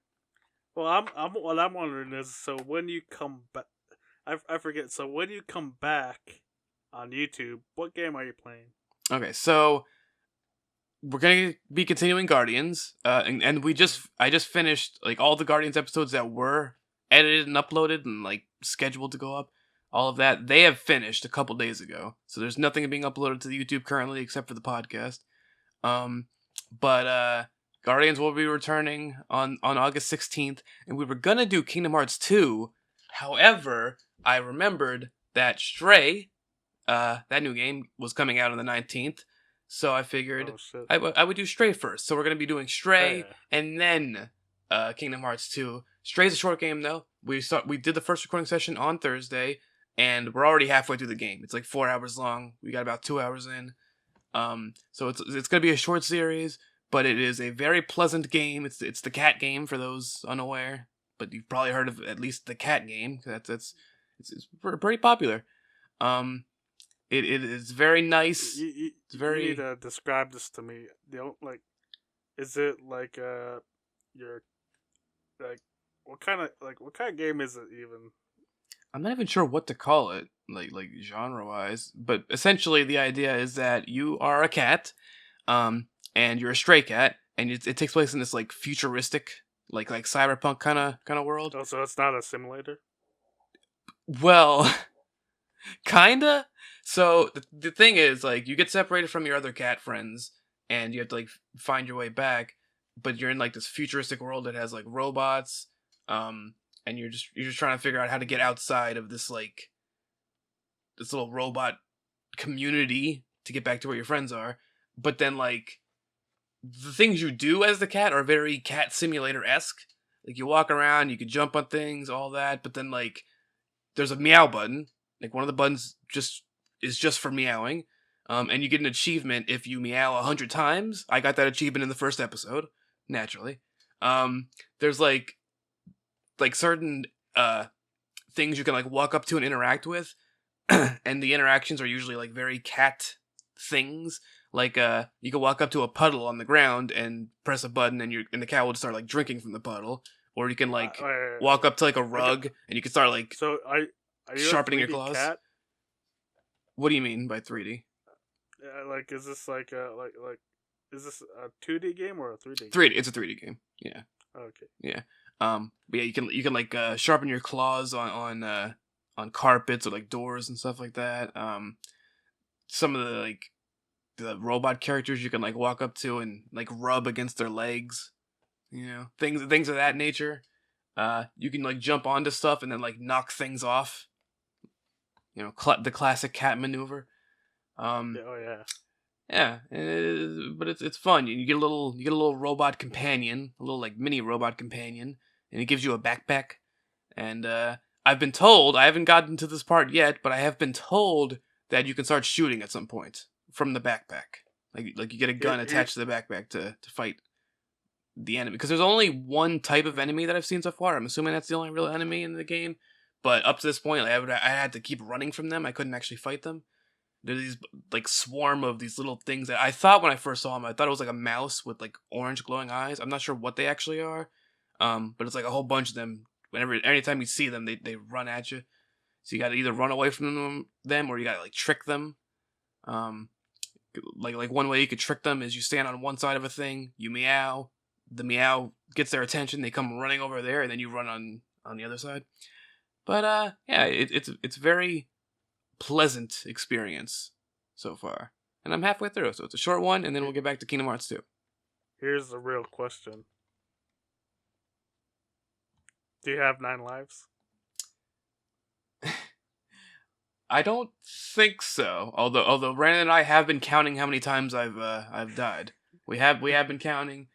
well, what I'm wondering is, so when you come back, I forget. So when you come back on YouTube, what game are you playing? Okay, so we're gonna be continuing Guardians, and I just finished like all the Guardians episodes that were edited and uploaded and like scheduled to go up. All of that they have finished a couple days ago, so there's nothing being uploaded to the YouTube currently except for the podcast. But Guardians will be returning on August 16th, and we were gonna do Kingdom Hearts 2. However, I remembered that Stray, that new game, was coming out on the 19th, so I figured I would do Stray first. So we're gonna be doing Stray and then Kingdom Hearts 2. Stray's a short game though. We did the first recording session on Thursday, and we're already halfway through the game. It's like 4 hours long. We got about 2 hours in. So it's gonna be a short series, but it is a very pleasant game. It's the cat game for those unaware, but you've probably heard of at least the cat game. It's pretty popular. It is very nice. It's You need very. to describe this to me. You know, like, is it like your like what kind of game is it even? I'm not even sure what to call it, like genre wise. But essentially, the idea is that you are a cat, and you're a stray cat, and it takes place in this like futuristic, like cyberpunk kind of world. Oh, so it's not a simulator. Well, kinda. So the thing is, like, you get separated from your other cat friends, and you have to like find your way back. But you're in like this futuristic world that has like robots, and you're just trying to figure out how to get outside of this like this little robot community to get back to where your friends are. But then like the things you do as the cat are very cat simulator esque. Like you walk around, you can jump on things, all that. But then like there's a meow button. Like one of the buttons just for meowing. And you get an achievement if you meow 100 times. I got that achievement in the first episode, naturally. There's like certain things you can like walk up to and interact with, and the interactions are usually like very cat things. Like you can walk up to a puddle on the ground and press a button, and the cat will just start like drinking from the puddle. Or you can like walk up to like a rug and you can start like So are you a sharpening your 3D claws. cat? What do you mean by 3D? Like, is this like is this a 2D game or a 3D game? 3D. It's a 3D game. Yeah. Okay. Yeah. But yeah, you can like sharpen your claws on carpets or like doors and stuff like that. Some of the robot characters you can like walk up to and like rub against their legs. You know, things of that nature. You can like jump onto stuff and then like knock things off. You know, the classic cat maneuver. Yeah, oh yeah. Yeah, but it's fun. You get a little robot companion, a little like mini robot companion, and it gives you a backpack. And I've been told, I haven't gotten to this part yet, but I have been told that you can start shooting at some point from the backpack. Like you get a gun attached to the backpack to fight the enemy. Because there's only one type of enemy that I've seen so far. I'm assuming that's the only real enemy in the game. But up to this point, I had to keep running from them. I couldn't actually fight them. There's these like swarm of these little things that I thought when I first saw them, I thought it was like a mouse with like orange glowing eyes. I'm not sure what they actually are, but it's like a whole bunch of them. Anytime you see them, they run at you. So you got to either run away from them or you got to like trick them. Like one way you could trick them is you stand on one side of a thing, you meow, the meow gets their attention, they come running over there, and then you run on the other side. But yeah, it's very pleasant experience so far. And I'm halfway through, so it's a short one, and then we'll get back to Kingdom Hearts 2. Here's the real question. Do you have 9 lives? I don't think so. Although Brandon and I have been counting how many times I've died. We have been counting.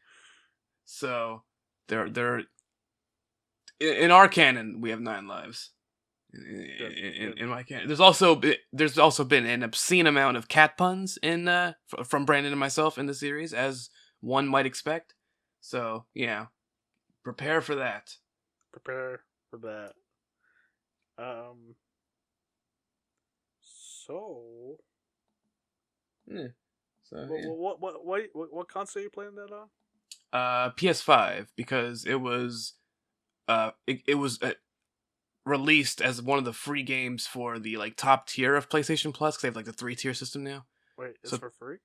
So there in our canon we have 9 lives. In my canon, there's also been an obscene amount of cat puns in from Brandon and myself in the series, as one might expect. So yeah, prepare for that. Prepare for that. So. Yeah. So yeah. What console are you playing that on? PS5, because it was released as one of the free games for the like top tier of PlayStation Plus, because they have like the 3-tier system now. Wait, it's for free?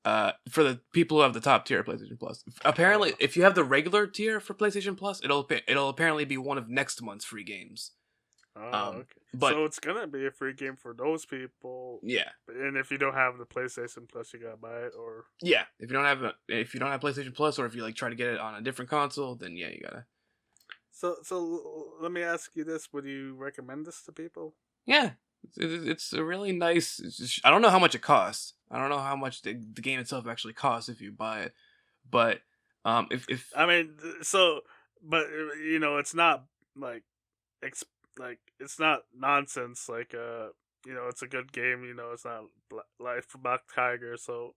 For the people who have the top tier of PlayStation Plus. Apparently, if you have the regular tier for PlayStation Plus, it'll apparently be one of next month's free games. Okay. But so it's gonna be a free game for those people. Yeah. And if you don't have the PlayStation Plus, you gotta buy it, or yeah, if you don't have PlayStation Plus, or if you like try to get it on a different console, then yeah, you gotta. So let me ask you this: would you recommend this to people? Yeah, it's a really nice. I don't know how much it costs. I don't know how much the game itself actually costs if you buy it, but if I mean, but you know, it's not like it's not nonsense. Like you know, it's a good game. You know, it's not Life for Black Tiger. So,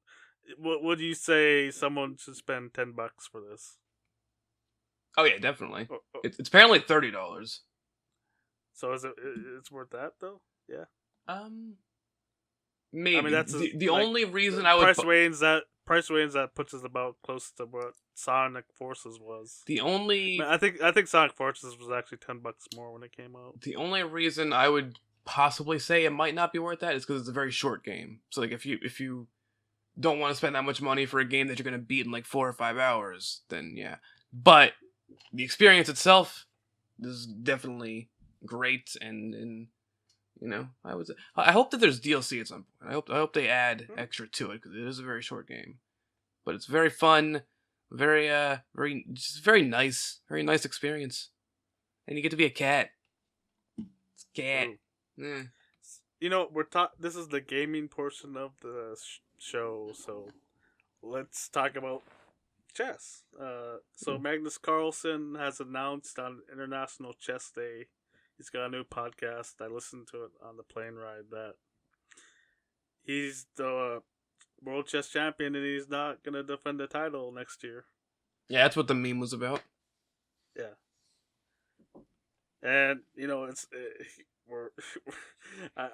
what would you say someone should spend $10 for this? Oh yeah, definitely. It's apparently $30. So is it's worth that though? Yeah. Maybe. I mean, that's The like only reason I would... Price range that puts us about close to what Sonic Forces was. The only... I think Sonic Forces was actually $10 more when it came out. The only reason I would possibly say it might not be worth that is because it's a very short game. So like if you don't want to spend that much money for a game that you're gonna beat in like 4 or 5 hours, then yeah. But the experience itself is definitely great, and you know, I hope that there's DLC at some point. I hope they add extra to it because it is a very short game, but it's very fun, very just very nice experience, and you get to be a cat. It's a cat. Yeah. You know, this is the gaming portion of the show, so let's talk about chess. So Magnus Carlsen has announced on International Chess Day, he's got a new podcast. I listened to it on the plane ride, that he's the world chess champion and he's not gonna defend the title next year. Yeah, that's what the meme was about. Yeah, and you know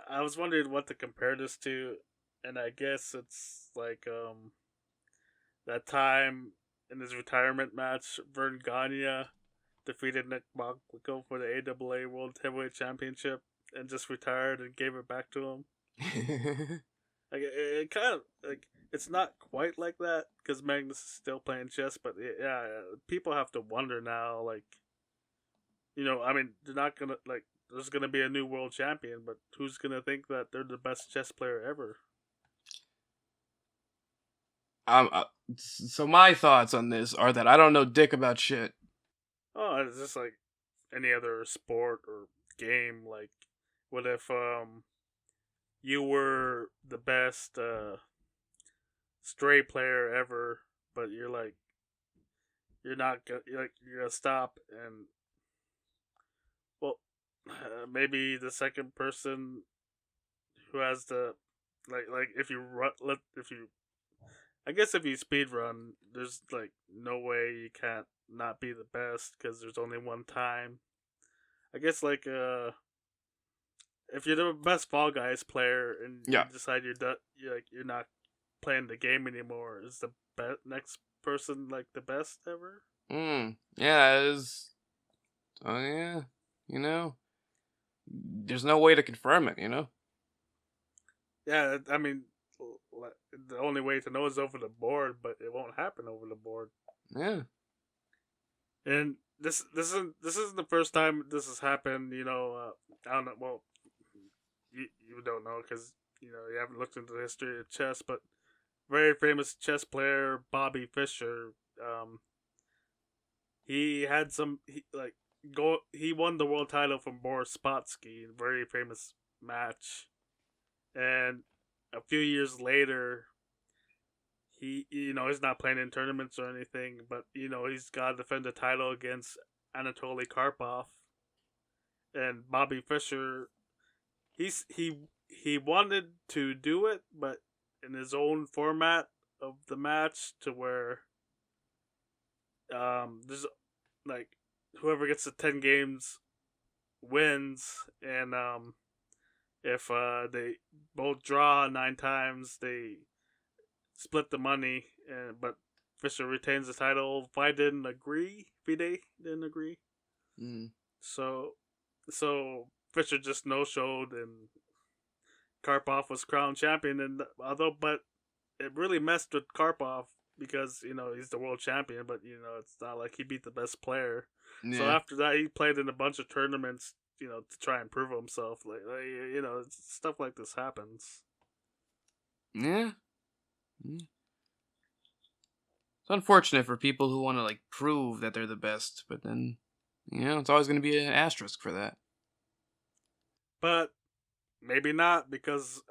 I was wondering what to compare this to, and I guess it's like that time in his retirement match, Vern Gagne defeated Nick Bockwinkel for the AAA World Heavyweight Championship and just retired and gave it back to him. Like it kind of like, it's not quite like that because Magnus is still playing chess, but yeah, people have to wonder now. Like, you know, I mean, they're not gonna like. There's gonna be a new world champion, but who's gonna think that they're the best chess player ever? So my thoughts on this are that I don't know dick about shit. Oh, it's just like any other sport or game. Like, what if you were the best stray player ever, but you're like you're not you're gonna stop, and well, maybe the second person who has the like if you run if you I guess if you speed run, there's like no way you can't not be the best because there's only one time. I guess like if you're the best Fall Guys player and you decide you're not playing the game anymore, is the next person like the best ever? Yeah, it is. Oh yeah, you know, there's no way to confirm it. You know. Yeah, I mean, the only way to know is over the board, but it won't happen over the board. Yeah. And this isn't the first time this has happened. You know, I don't know. Well, you don't know because you know you haven't looked into the history of chess, but very famous chess player Bobby Fischer. He had he won the world title from Boris Spassky in a very famous match, and a few years later, he's not playing in tournaments or anything, but he's got to defend the title against Anatoly Karpov, and Bobby Fischer. He wanted to do it, but in his own format of the match, to where there's like whoever gets the 10 games wins, and if they both draw 9 times, they split the money, but Fischer retains the title. Fide didn't agree. So Fischer just no-showed, and Karpov was crowned champion. And but it really messed with Karpov because he's the world champion, but it's not like he beat the best player. Yeah. So after that, he played in a bunch of tournaments, to try and prove himself. Like stuff like this happens. Yeah. It's unfortunate for people who want to like prove that they're the best, but then it's always going to be an asterisk for that. But maybe not, because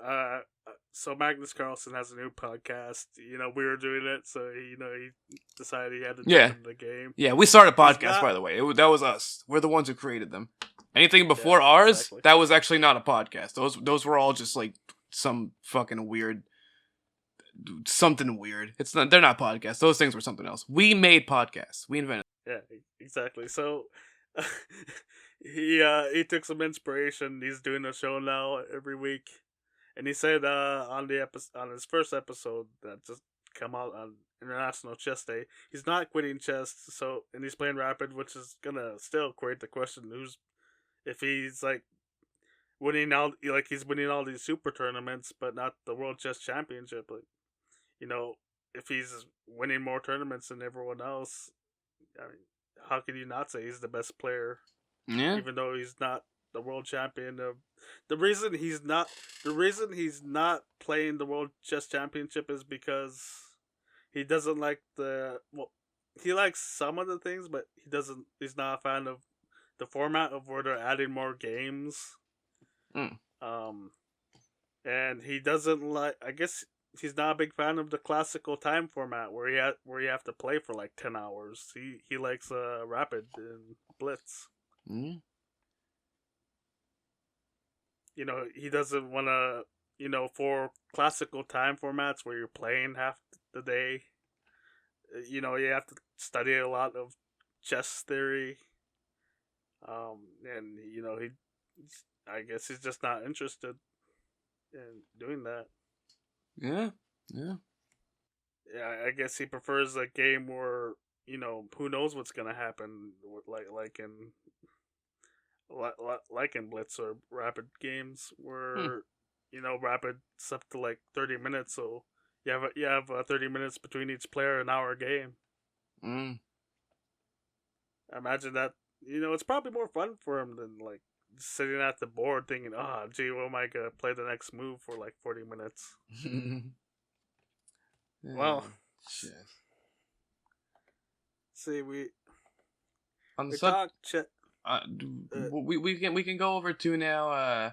so Magnus Carlsen has a new podcast. We were doing it, so he decided he had to jump in the game. Yeah, we started podcasts, by the way. That was us. We're the ones who created them. Anything before ours, exactly. That was actually not a podcast. Those were all just like some fucking weird, something weird. They're not podcasts. Those things were something else. We made podcasts. We invented. Yeah, exactly. So he took some inspiration. He's doing a show now every week, and he said on his first episode that just come out on International Chess Day, he's not quitting chess. So and he's playing Rapid, which is gonna still create the question: who's if he's like he's winning all these super tournaments, but not the World Chess Championship. Like, you know, if he's winning more tournaments than everyone else, I mean, how can you not say he's the best player, Yeah. even though he's not the world champion of? The reason he's not playing the World Chess Championship is because he doesn't like he likes some of the things, but he's not a fan of the format of where they're adding more games. Mm. And he doesn't like. I guess he's not a big fan of the classical time format where you have to play for like 10 hours. He likes Rapid and Blitz. Mm. He doesn't want to. For classical time formats where you're playing half the day, you have to study a lot of chess theory. And I guess he's just not interested in doing that. Yeah. Yeah. Yeah, I guess he prefers a game where who knows what's gonna happen, like in Blitz or Rapid games Hmm. where Rapid's up to like 30 minutes, so you have 30 minutes between each player, an hour game. Mm. Imagine that. It's probably more fun for him than like sitting at the board thinking, "Oh, gee, what am I gonna play the next move for like 40 minutes?" Well, Shit. see, we On the we sub, talked shit. we can go over to now,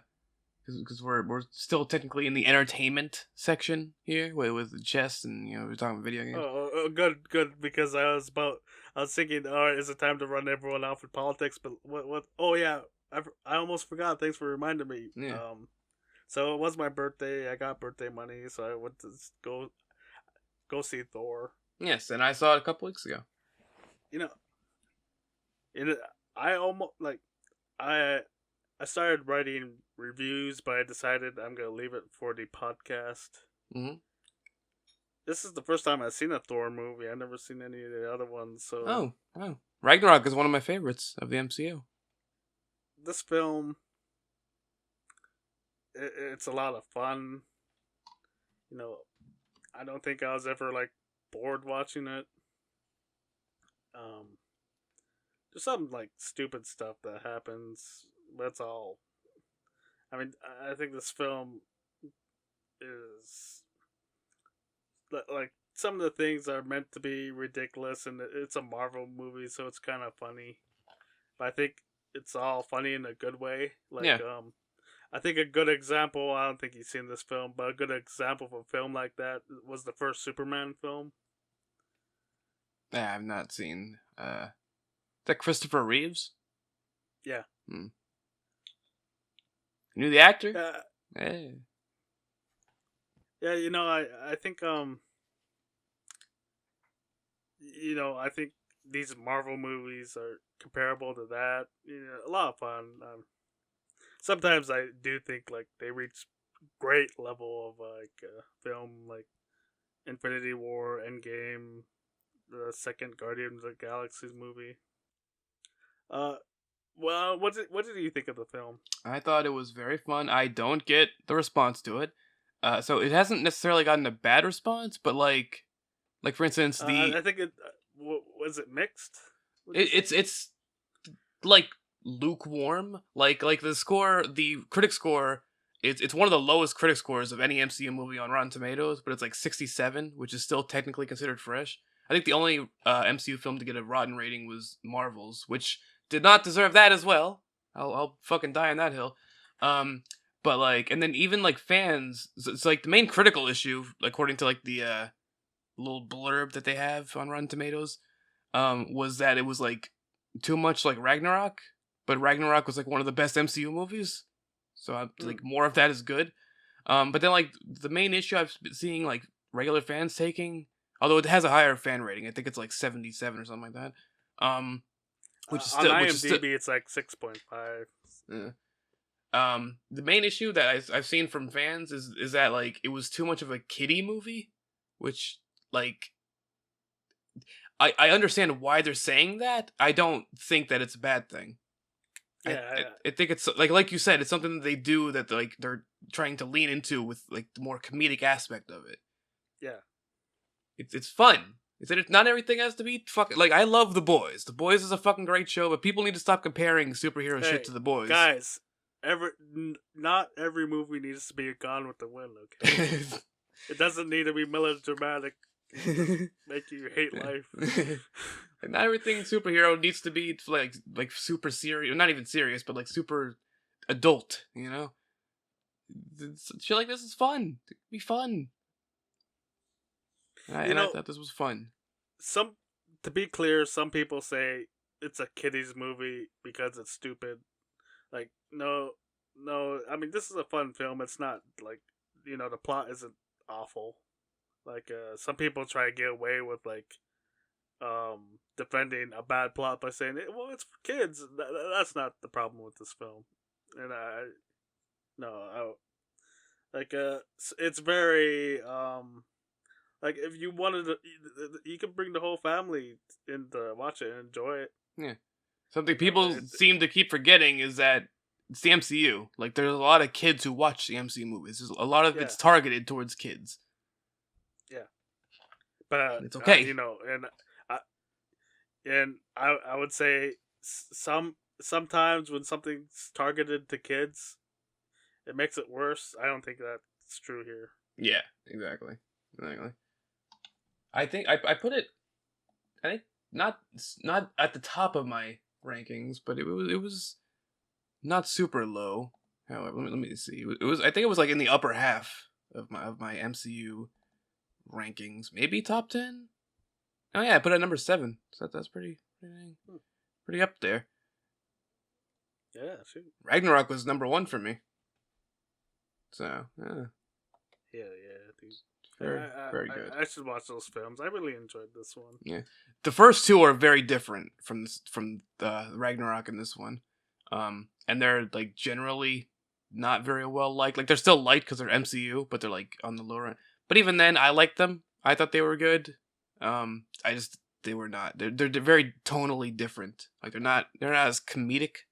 because we're still technically in the entertainment section here with chess, and we're talking about video games. Good, because I was thinking, all right, is it time to run everyone off with politics? But what? Oh yeah, I almost forgot. Thanks for reminding me. Yeah. So it was my birthday. I got birthday money, so I went to go see Thor. Yes, and I saw it a couple weeks ago. You know, I almost like I I started writing reviews, but I decided I'm gonna leave it for the podcast. Mm-hmm. This is the first time I've seen a Thor movie. I've never seen any of the other ones. So Oh, Ragnarok is one of my favorites of the MCU. this film, it's a lot of fun. I don't think I was ever like bored watching it. Um, there's some like stupid stuff that happens. That's all. I mean, I think this film is like some of the things are meant to be ridiculous, and it's a Marvel movie, so it's kind of funny. But I think it's all funny in a good way. Yeah. I think a good example. I don't think you've seen this film, but a good example of a film like that was the first Superman film. Yeah, I've not seen. Is that Christopher Reeves? Yeah. Hmm. You knew the actor? Yeah. Yeah. Yeah. I think I think these Marvel movies are comparable to that. A lot of fun. Sometimes I do think like they reach great level of film, like Infinity War, Endgame, the second Guardians of the Galaxy's movie. Well, what did you think of the film? I thought it was very fun. I don't get the response to it. So it hasn't necessarily gotten a bad response, but like for instance, I think it was it mixed. it's like lukewarm. Like the score, the critic score, it's one of the lowest critic scores of any MCU movie on Rotten Tomatoes, but it's like 67, which is still technically considered fresh. I think the only MCU film to get a rotten rating was Marvel's, which did not deserve that as well. I'll fucking die on that hill. But like, and then even like fans, it's like the main critical issue, according to like the little blurb that they have on Rotten Tomatoes, was that it was like too much like Ragnarok, but Ragnarok was like one of the best MCU movies, so like more of that is good. But then like the main issue I've been seeing like regular fans taking, although it has a higher fan rating, I think it's like 77 or something like that. Which is on still IMDb it's like 6.5. Yeah. The main issue that I've seen from fans is that like it was too much of a kiddie movie, which like I understand why they're saying that. I don't think that it's a bad thing. Yeah, I think it's like you said, it's something that they do that like they're trying to lean into with like the more comedic aspect of it. yeah. It's fun. It's not everything has to be fucking like I love The Boys. The Boys is a fucking great show, but people need to stop comparing superhero Hey, shit to The Boys. guys, not every movie needs to be a Gone with the Wind. Okay, it doesn't need to be melodramatic. Make you hate life. And not everything superhero needs to be like super serious, not even serious, but like super adult. You know, shit like this is fun. It can be fun. And I thought this was fun. To be clear, some people say it's a kiddies movie because it's stupid. Like, no. I mean, this is a fun film. It's not like, the plot isn't awful. Like, some people try to get away with like, defending a bad plot by saying, well, it's for kids. That's not the problem with this film. And it's very, like, if you wanted to, you can bring the whole family in to watch it and enjoy it. Yeah. Something people seem to keep forgetting is that it's the MCU. Like, there's a lot of kids who watch the MCU movies. There's a lot of it's targeted towards kids. Yeah. But it's okay. And I would say sometimes when something's targeted to kids, it makes it worse. I don't think that's true here. Yeah, exactly. I think I put it. I think not at the top of my rankings, but it was not super low. However, let me see. It was I think it was like in the upper half of my MCU rankings, maybe top 10. Oh yeah, I put it at number 7. So that's pretty up there. Yeah, shoot. Ragnarok was number 1 for me. So yeah. Yeah, dude. Very good. I should watch those films. I really enjoyed this one. Yeah, the first two are very different from Ragnarok and this one, and they're like generally not very well liked. Like they're still liked because they're MCU, but they're like on the lower end. But even then, I liked them. I thought they were good. They were not. They're very tonally different. Like they're not as comedic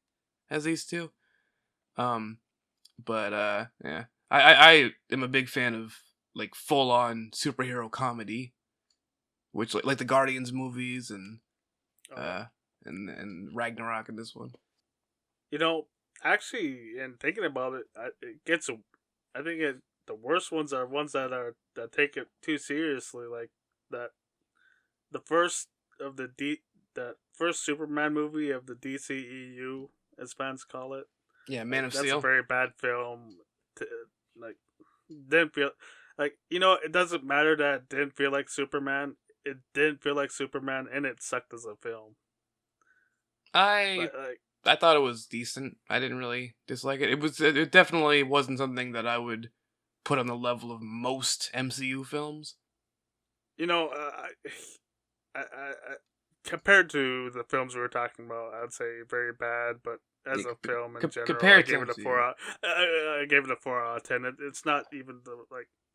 as these two. But yeah, I am a big fan of like full on superhero comedy, which like the Guardians movies and Ragnarok and this one. Actually, in thinking about it, I think the worst ones are ones that take it too seriously, like that. The first of that first Superman movie of the DCEU, as fans call it. Yeah, Man of Steel. That's a very bad film. Didn't feel like it doesn't matter that it didn't feel like Superman. It didn't feel like Superman, and it sucked as a film. I thought it was decent. I didn't really dislike it. It definitely wasn't something that I would put on the level of most MCU films. I compared to the films we were talking about, I'd say very bad. But as a film in general, I gave it a 4 I gave it a 4 out of 10. It's not even the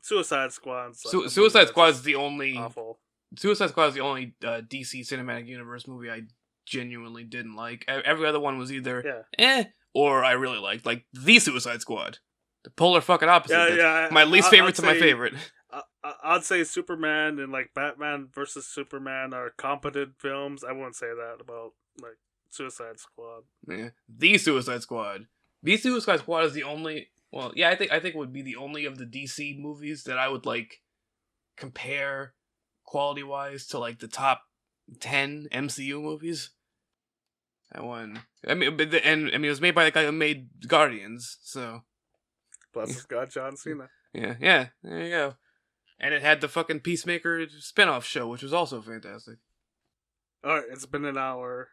Suicide Squad's. Suicide Squad's the only awful. Suicide Squad is the only DC Cinematic Universe movie I genuinely didn't like. Every other one was either or I really liked, like the Suicide Squad. The polar fucking opposite. Yeah. My least favorite to my favorite. I'd say Superman and like Batman versus Superman are competent films. I wouldn't say that about like Suicide Squad. Yeah, the Suicide Squad. The Suicide Squad is the only. Well, yeah, I think it would be the only of the DC movies that I would like compare quality wise to like the top 10 MCU movies. That one. I mean, it was made by the guy who made Guardians, so. Plus, it's got John Cena. Yeah. There you go. And it had the fucking Peacemaker spinoff show, which was also fantastic. Alright, it's been an hour.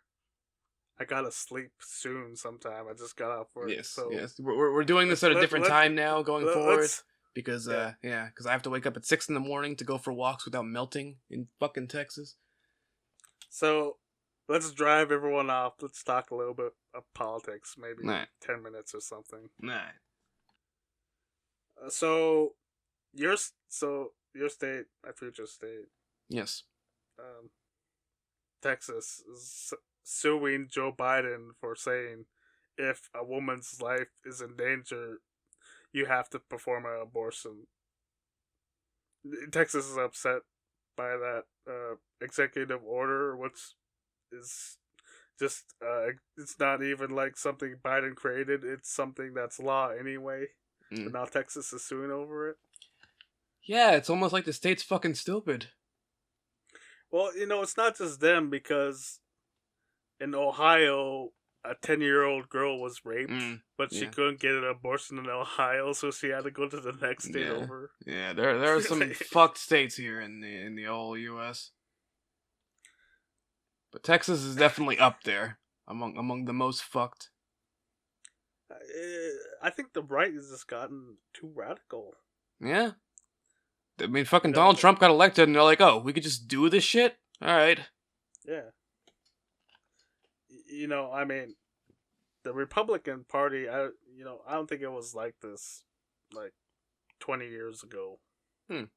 I gotta sleep soon sometime. I just got off work. Yes. We're doing this at a different time now going forward. Because, because I have to wake up at 6 in the morning to go for walks without melting in fucking Texas. So, let's drive everyone off. Let's talk a little bit of politics, maybe Nah. 10 minutes or something. Nah. So your state, my future state, Yes. um, Texas, is suing Joe Biden for saying if a woman's life is in danger, you have to perform an abortion. Texas is upset by that executive order, which is just it's not even like something Biden created. It's something that's law anyway. Mm. But now Texas is suing over it. Yeah, it's almost like the state's fucking stupid. Well, it's not just them, because in Ohio, a 10-year-old girl was raped, but she couldn't get an abortion in Ohio, so she had to go to the next state over. Yeah, there are some fucked states here in the whole U.S. But Texas is definitely up there among the most fucked. I think the right has just gotten too radical. Yeah. I mean, fucking Donald Trump got elected, and they're like, "Oh, we could just do this shit." All right. Yeah. I mean, the Republican Party, I don't think it was like this, like 20 years ago. It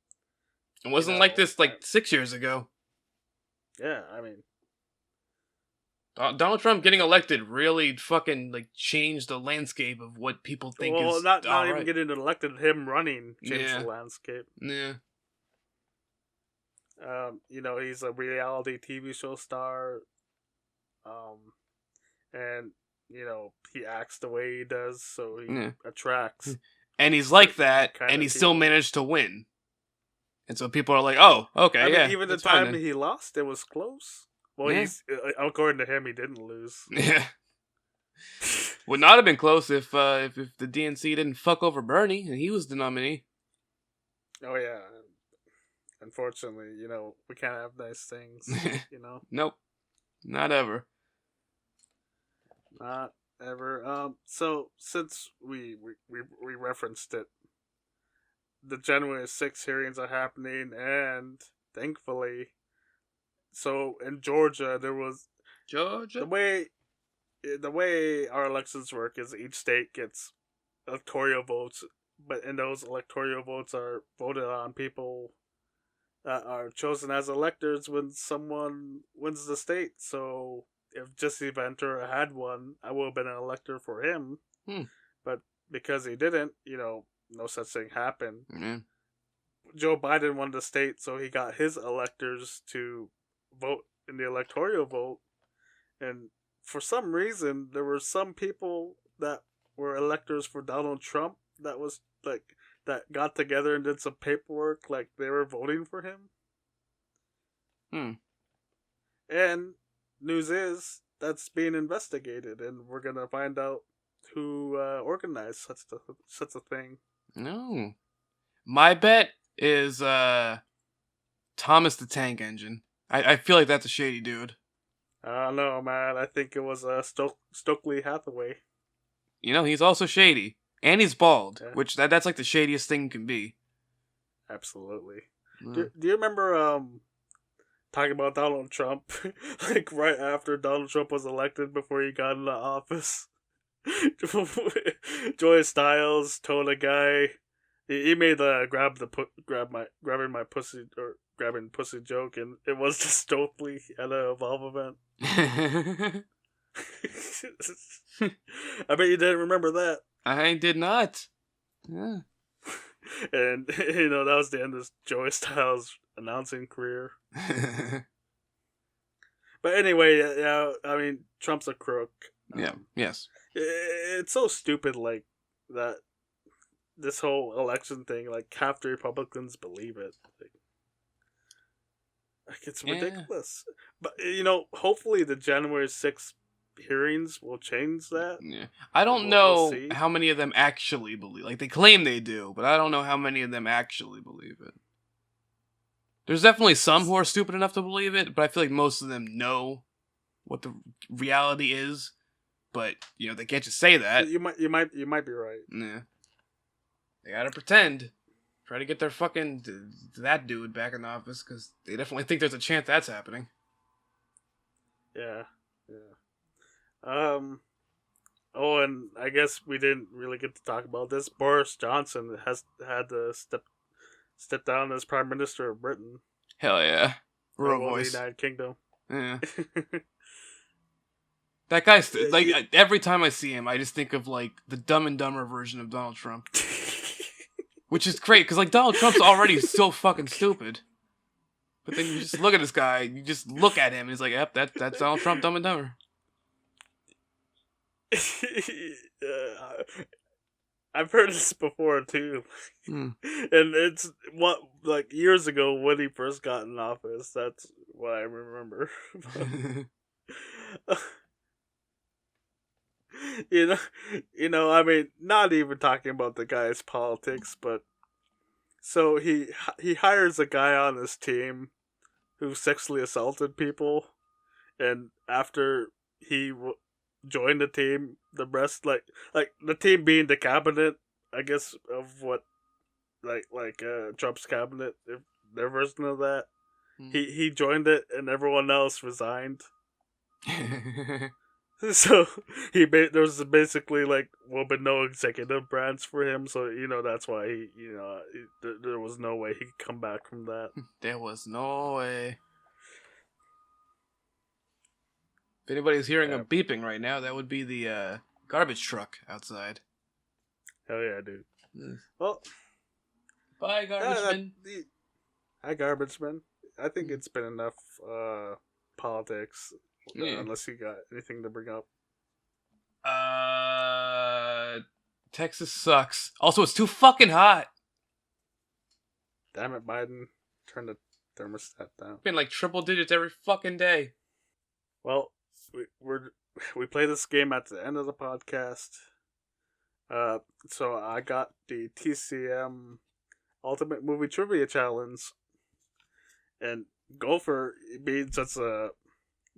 wasn't like this like 6 years ago. Yeah, I mean, Donald Trump getting elected really fucking like changed the landscape of what people think is not all even right. getting elected, him running changed the landscape. Yeah. He's a reality TV show star. And he acts the way he does, so he attracts. And he's like that, and he still managed to win. And so people are like, "Oh, okay, I yeah." mean, even the time he lost, it was close. Well, he's according to him, he didn't lose. Yeah. Would not have been close if the DNC didn't fuck over Bernie and he was the nominee. Oh yeah. Unfortunately, we can't have nice things. Nope, not ever. Not ever. So since we referenced it, the January 6th hearings are happening, and thankfully, so in Georgia there was the way our elections work is each state gets electoral votes, but in those electoral votes are voted on people that are chosen as electors when someone wins the state. So if Jesse Ventura had won, I would have been an elector for him. But because he didn't, no such thing happened. Joe Biden won the state, so he got his electors to vote in the electoral vote. And for some reason, there were some people that were electors for Donald Trump that got together and did some paperwork like they were voting for him. And news is that's being investigated, and we're gonna find out who organized such a thing. No, my bet is Thomas the Tank Engine. I feel like that's a shady dude. I don't know, man. I think it was Stokely Hathaway. He's also shady. And he's bald, which that's like the shadiest thing can be. Absolutely. Do you remember talking about Donald Trump? Like right after Donald Trump was elected, before he got into office? Joy Styles told a guy he made the grabbing my pussy or grabbing pussy joke, and it was just Stokely at a Evolve event. I bet you didn't remember that. I did not. Yeah. And that was the end of Joey Styles' announcing career. But anyway, I mean, Trump's a crook. Yes. It's so stupid, like that. This whole election thing, like half the Republicans believe it. Like it's ridiculous. But hopefully the January 6th hearings will change that. Yeah. I don't know how many of them actually believe. Like they claim they do, but I don't know how many of them actually believe it. There's definitely some who are stupid enough to believe it, but I feel like most of them know what the reality is. But they can't just say that. You might be right. Yeah. They gotta pretend. Try to get their fucking that dude back in office, because they definitely think there's a chance that's happening. Yeah, yeah. Oh, and I guess we didn't really get to talk about this. Boris Johnson has had to step down as Prime Minister of Britain. Hell yeah. Or Real well, the voice. United Kingdom. Yeah. That guy's like every time I see him, I just think of like the Dumb and Dumber version of Donald Trump, which is great because like Donald Trump's already so fucking stupid. But then you just look at this guy, you just look at him, and he's like, "Yep, that's Donald Trump, Dumb and Dumber." I've heard this before too, Hmm. and it's what like years ago when he first got in office. That's what I remember. you know, I mean, not even talking about the guy's politics, but so he hires a guy on his team who sexually assaulted people, and after he joined the team, the rest like the team being the cabinet, I guess of what Trump's cabinet, if their version of that, he joined it, and everyone else resigned. So there was basically like been no executive branch for him, so that's why there was no way he could come back from that. There was no way. If anybody's hearing a beeping right now, that would be the garbage truck outside. Hell yeah, dude. Well, bye, garbage man. Hi, garbage man. I think it's been enough politics. Unless you got anything to bring up. Texas sucks. Also, it's too fucking hot. Damn it, Biden. Turn the thermostat down. It's been like triple digits every fucking day. Well, we play this game at the end of the podcast. So I got the TCM Ultimate Movie Trivia Challenge. And Gopher, being such a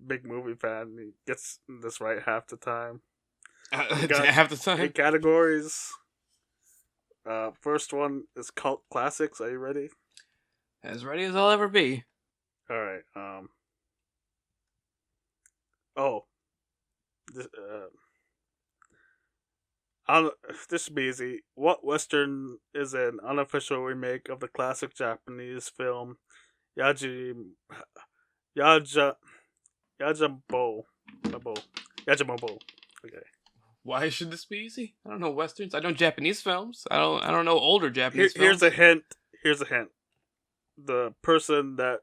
big movie fan, he gets this right half the time. Half the time? 8 categories. First one is Cult Classics. Are you ready? As ready as I'll ever be. Alright, this should be easy. What Western is an unofficial remake of the classic Japanese film Yajimbo? Okay. Why should this be easy? I don't know Westerns. I know Japanese films. I don't know older Japanese films. Here's a hint. The person that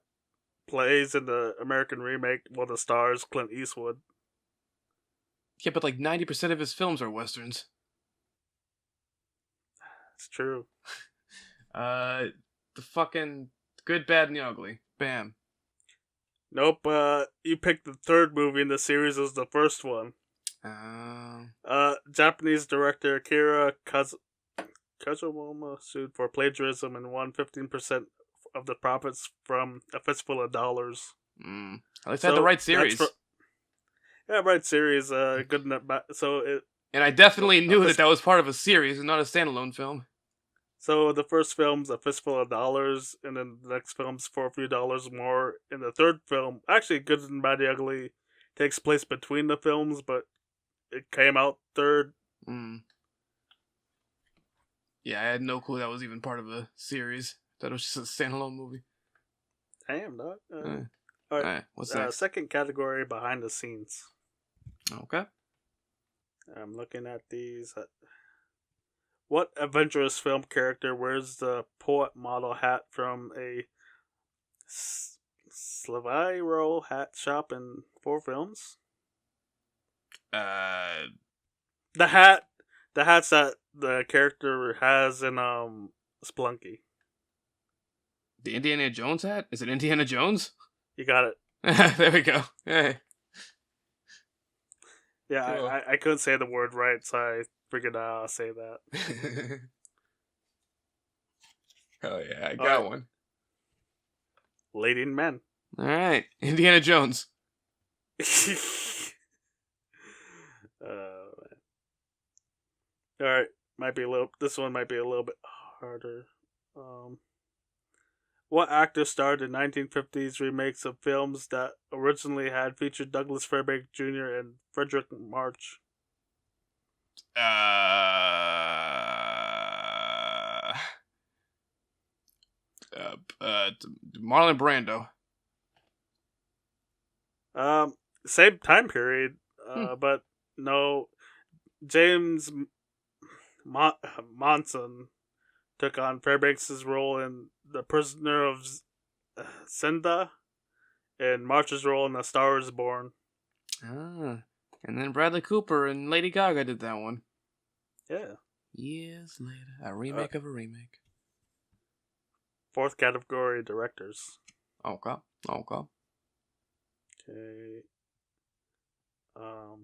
plays in the American remake, the stars Clint Eastwood. Yeah, but like 90% of his films are Westerns. It's true. The fucking Good, Bad, and the Ugly. Bam. Nope, you picked the third movie in the series as the first one. Japanese director Akira Kazumoma sued for plagiarism and won 15% of the profits from A Fistful of Dollars. At least I had the right series. Right series. Good enough. And I definitely knew that was part of a series and not a standalone film. So the first film's A Fistful of Dollars, and then the next film's For a Few Dollars More. And the third film, actually Good and Bad and Ugly, takes place between the films, but it came out third. Yeah, I had no clue that was even part of a series. Thought it was just a standalone movie. Damn, dog. Alright, what's next? Second category, behind the scenes. Okay. I'm looking at these. What adventurous film character wears the poet model hat from a Slaviro hat shop in 4 films? The hats that the character has in Spelunky. The Indiana Jones hat? Is it Indiana Jones? You got it. There we go. Hey. Yeah, cool. I couldn't say the word right, so I figured I'll say that. Oh yeah, I got one. Leading Men. All right, Indiana Jones. All right, this one might be a little bit harder. What actor starred in 1950s remakes of films that originally had featured Douglas Fairbanks Jr. and Frederick March? Marlon Brando. Same time period, Hmm. but no. James Monson took on Fairbanks' role in The Prisoner of Zenda and March's role in A Star Is Born. Ah, and then Bradley Cooper and Lady Gaga did that one. Yeah. Years later, a remake of a remake. Fourth category, directors. Okay. Okay. All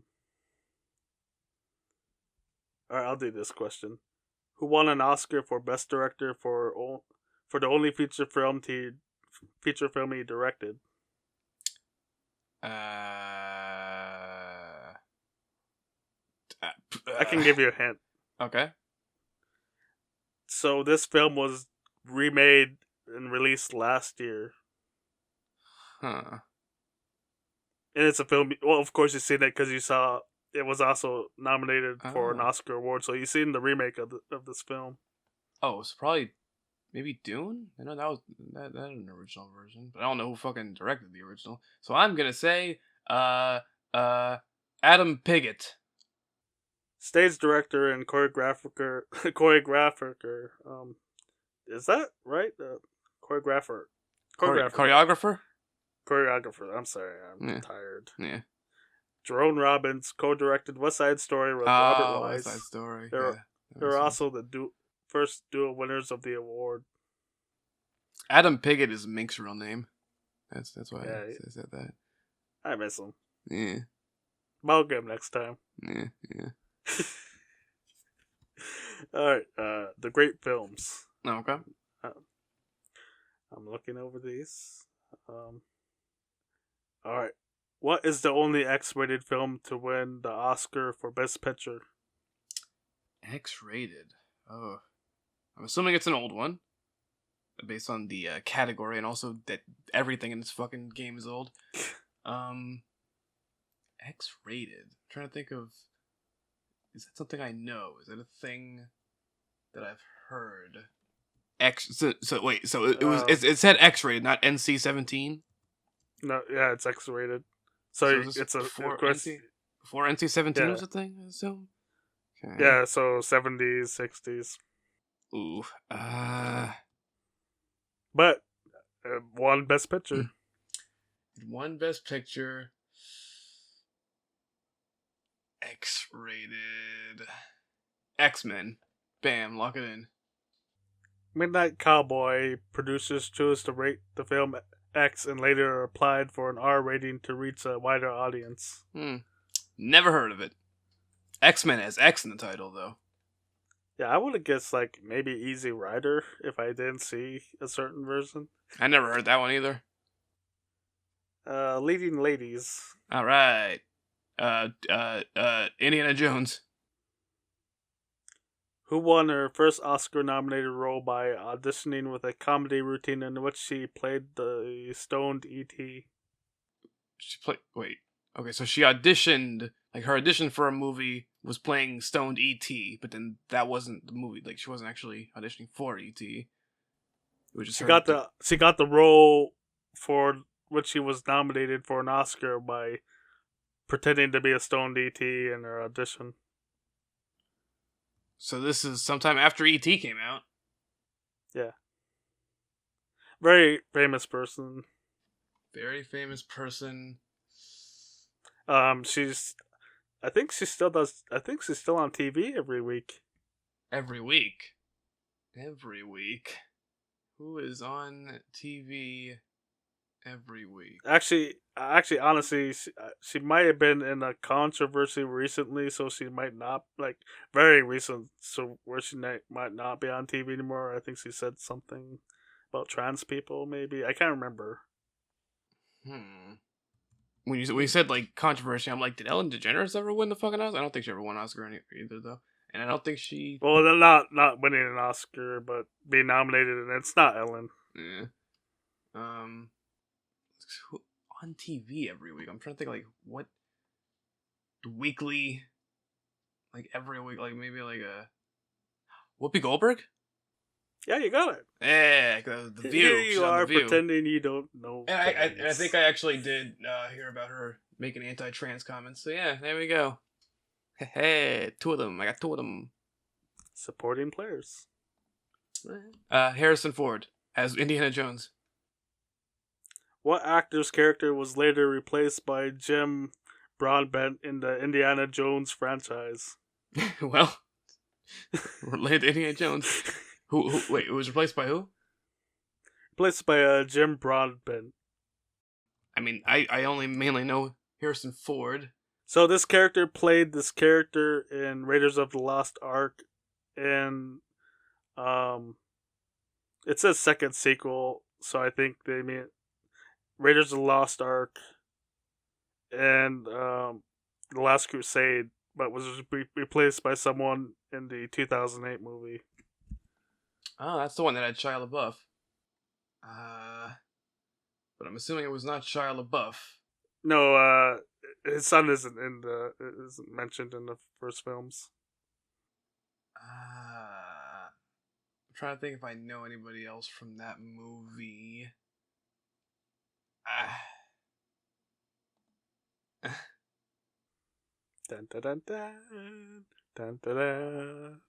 right, I'll do this question. Who won an Oscar for Best Director for the only feature film he directed? I can give you a hint. Okay. So this film was remade and released last year. Huh. And it's a film. Well, of course you've seen it because you saw it was also nominated for an Oh. Oscar award. So you've seen the remake of this film. Oh, it's probably maybe Dune. I know that was that an original version, but I don't know who fucking directed the original. So I'm gonna say Adam Pigott. Stage director and choreographer. Is that right? Choreographer. Choreographer. Choreographer. I'm sorry, I'm Yeah. tired. Yeah. Jerome Robbins co-directed West Side Story with Robert Wise. West Side Story. They're also the first dual winners of the award. Adam Pigott is Mink's real name. That's why I said that. I miss him. Yeah. I'll get him next time. Yeah. Alright, the great films. Okay. I'm looking over these. Alright. What is the only X-rated film to win the Oscar for Best Picture? X-rated. Oh. I'm assuming it's an old one. Based on the category and also that everything in this fucking game is old. X-rated. I'm trying to think of... Is that something I know? Is that a thing that I've heard? Wait, so it said X-rated, not NC-17? No, yeah, it's X-rated. So it's before of course, before NC-17 was a thing, I assume? Okay. Yeah, so 70s, 60s. Ooh. But one Best Picture. One Best Picture. X-rated. X-Men. Bam, lock it in. Midnight Cowboy producers chose to rate the film X and later applied for an R rating to reach a wider audience. Never heard of it. X-Men has X in the title, though. Yeah, I would have guessed like maybe Easy Rider if I didn't see a certain version. I never heard that one either. Leading Ladies. All right. Indiana Jones. Who won her first Oscar-nominated role by auditioning with a comedy routine in which she played the stoned E.T. Okay, so she auditioned, like her audition for a movie was playing stoned E.T., but then that wasn't the movie. Like she wasn't actually auditioning for E.T. It was just she got the role for which she was nominated for an Oscar by pretending to be a stoned E.T. in her audition. So this is sometime after E.T. came out. Yeah. Very famous person. Very famous person. I think she's still on TV every week. Every week. Who is on TV every week? Actually, honestly, she might have been in a controversy recently, so she might not, like, very recent, so where she might not be on TV anymore. I think she said something about trans people, maybe. I can't remember. When you said, like, controversy, I'm like, did Ellen DeGeneres ever win the fucking Oscar? I don't think she ever won an Oscar either, though. And I don't think Well, they're not winning an Oscar, but being nominated, and it's not Ellen. Yeah. Um, on TV every week. I'm trying to think like what weekly, like every week, like maybe like a Whoopi Goldberg. Yeah, you got it. Yeah, the View. Here She's you on The are View. pretending you don't know. And I think I actually did hear about her making anti-trans comments. So yeah, there we go. Hey, two of them. I got two of them. Supporting players. Harrison Ford as Indiana Jones. What actor's character was later replaced by Jim Broadbent in the Indiana Jones franchise? Well, related to Indiana Jones. Who? Wait, it was replaced by who? Replaced by Jim Broadbent. I mean, I only mainly know Harrison Ford. So this character played this character in Raiders of the Lost Ark, and it says second sequel, so I think they mean Raiders of the Lost Ark and The Last Crusade, but was replaced by someone in the 2008 movie. Oh, that's the one that had Shia LaBeouf. But I'm assuming it was not Shia LaBeouf. No, his son isn't mentioned in the first films. I'm trying to think if I know anybody else from that movie. Dun dun dun dun dun dun dun.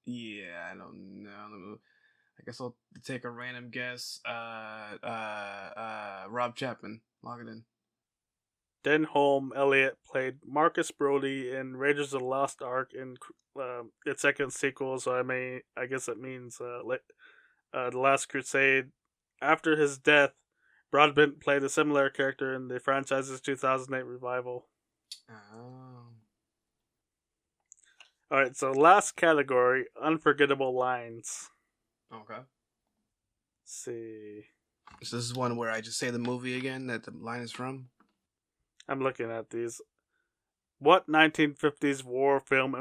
Yeah, I don't know. I guess I'll take a random guess. Rob Chapman. Log it in. Denholm Elliott played Marcus Brody in Raiders of the Lost Ark in its second sequel, so I guess it means The Last Crusade. After his death, Broadbent played a similar character in the franchise's 2008 revival. Oh. Alright, so last category, unforgettable lines. Okay. Let's see. So this is one where I just say the movie again that the line is from? I'm looking at these. What 1950s war film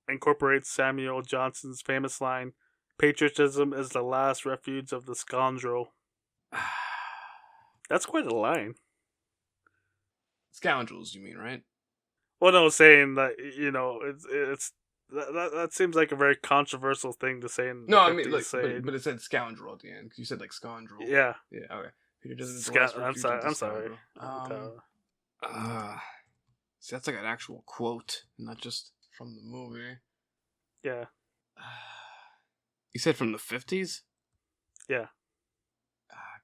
incorporates Samuel Johnson's famous line, "Patriotism is the last refuge of the scoundrel"? That's quite a line. Scoundrels, you mean, right? Well, no, saying that, you know, it's that seems like a very controversial thing to say in the No, I mean, 50s, like, but it said scoundrel at the end, because you said, like, scoundrel. Yeah. Yeah, okay. Patriotism is the last refuge of the I'm sorry. scoundrel. See, that's like an actual quote, not just from the movie. Yeah. You said from the 50s? Yeah.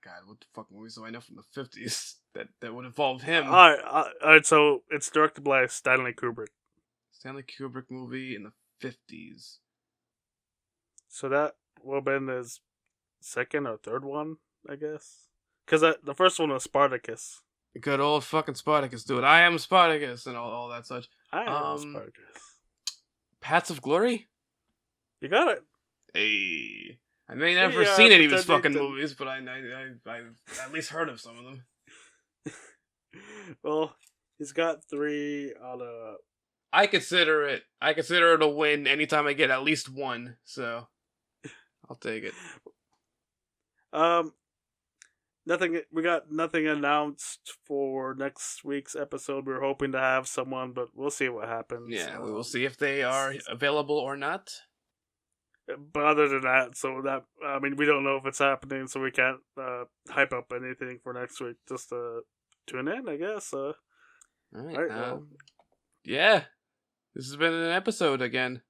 God, what the fuck movies do I know from the 50s that would involve him? Alright, so it's directed by Stanley Kubrick. Stanley Kubrick movie in the 50s. So that would have been his second or third one, I guess. Because the first one was Spartacus. Good old fucking Spartacus, dude. I am Spartacus and all that such. I am Spartacus. Paths of Glory? You got it. Hey. I may never seen any of his fucking movies, but I've at least heard of some of them. Well, he's got 3 out of... I consider it a win anytime I get at least one, so I'll take it. We got nothing announced for next week's episode. We're hoping to have someone, but we'll see what happens. Yeah, we will see if they are available or not. But other than that, we don't know if it's happening, so we can't hype up anything for next week. Just tune in, I guess. All right. Yeah, this has been an episode again.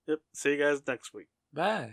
Yep. See you guys next week. Bye.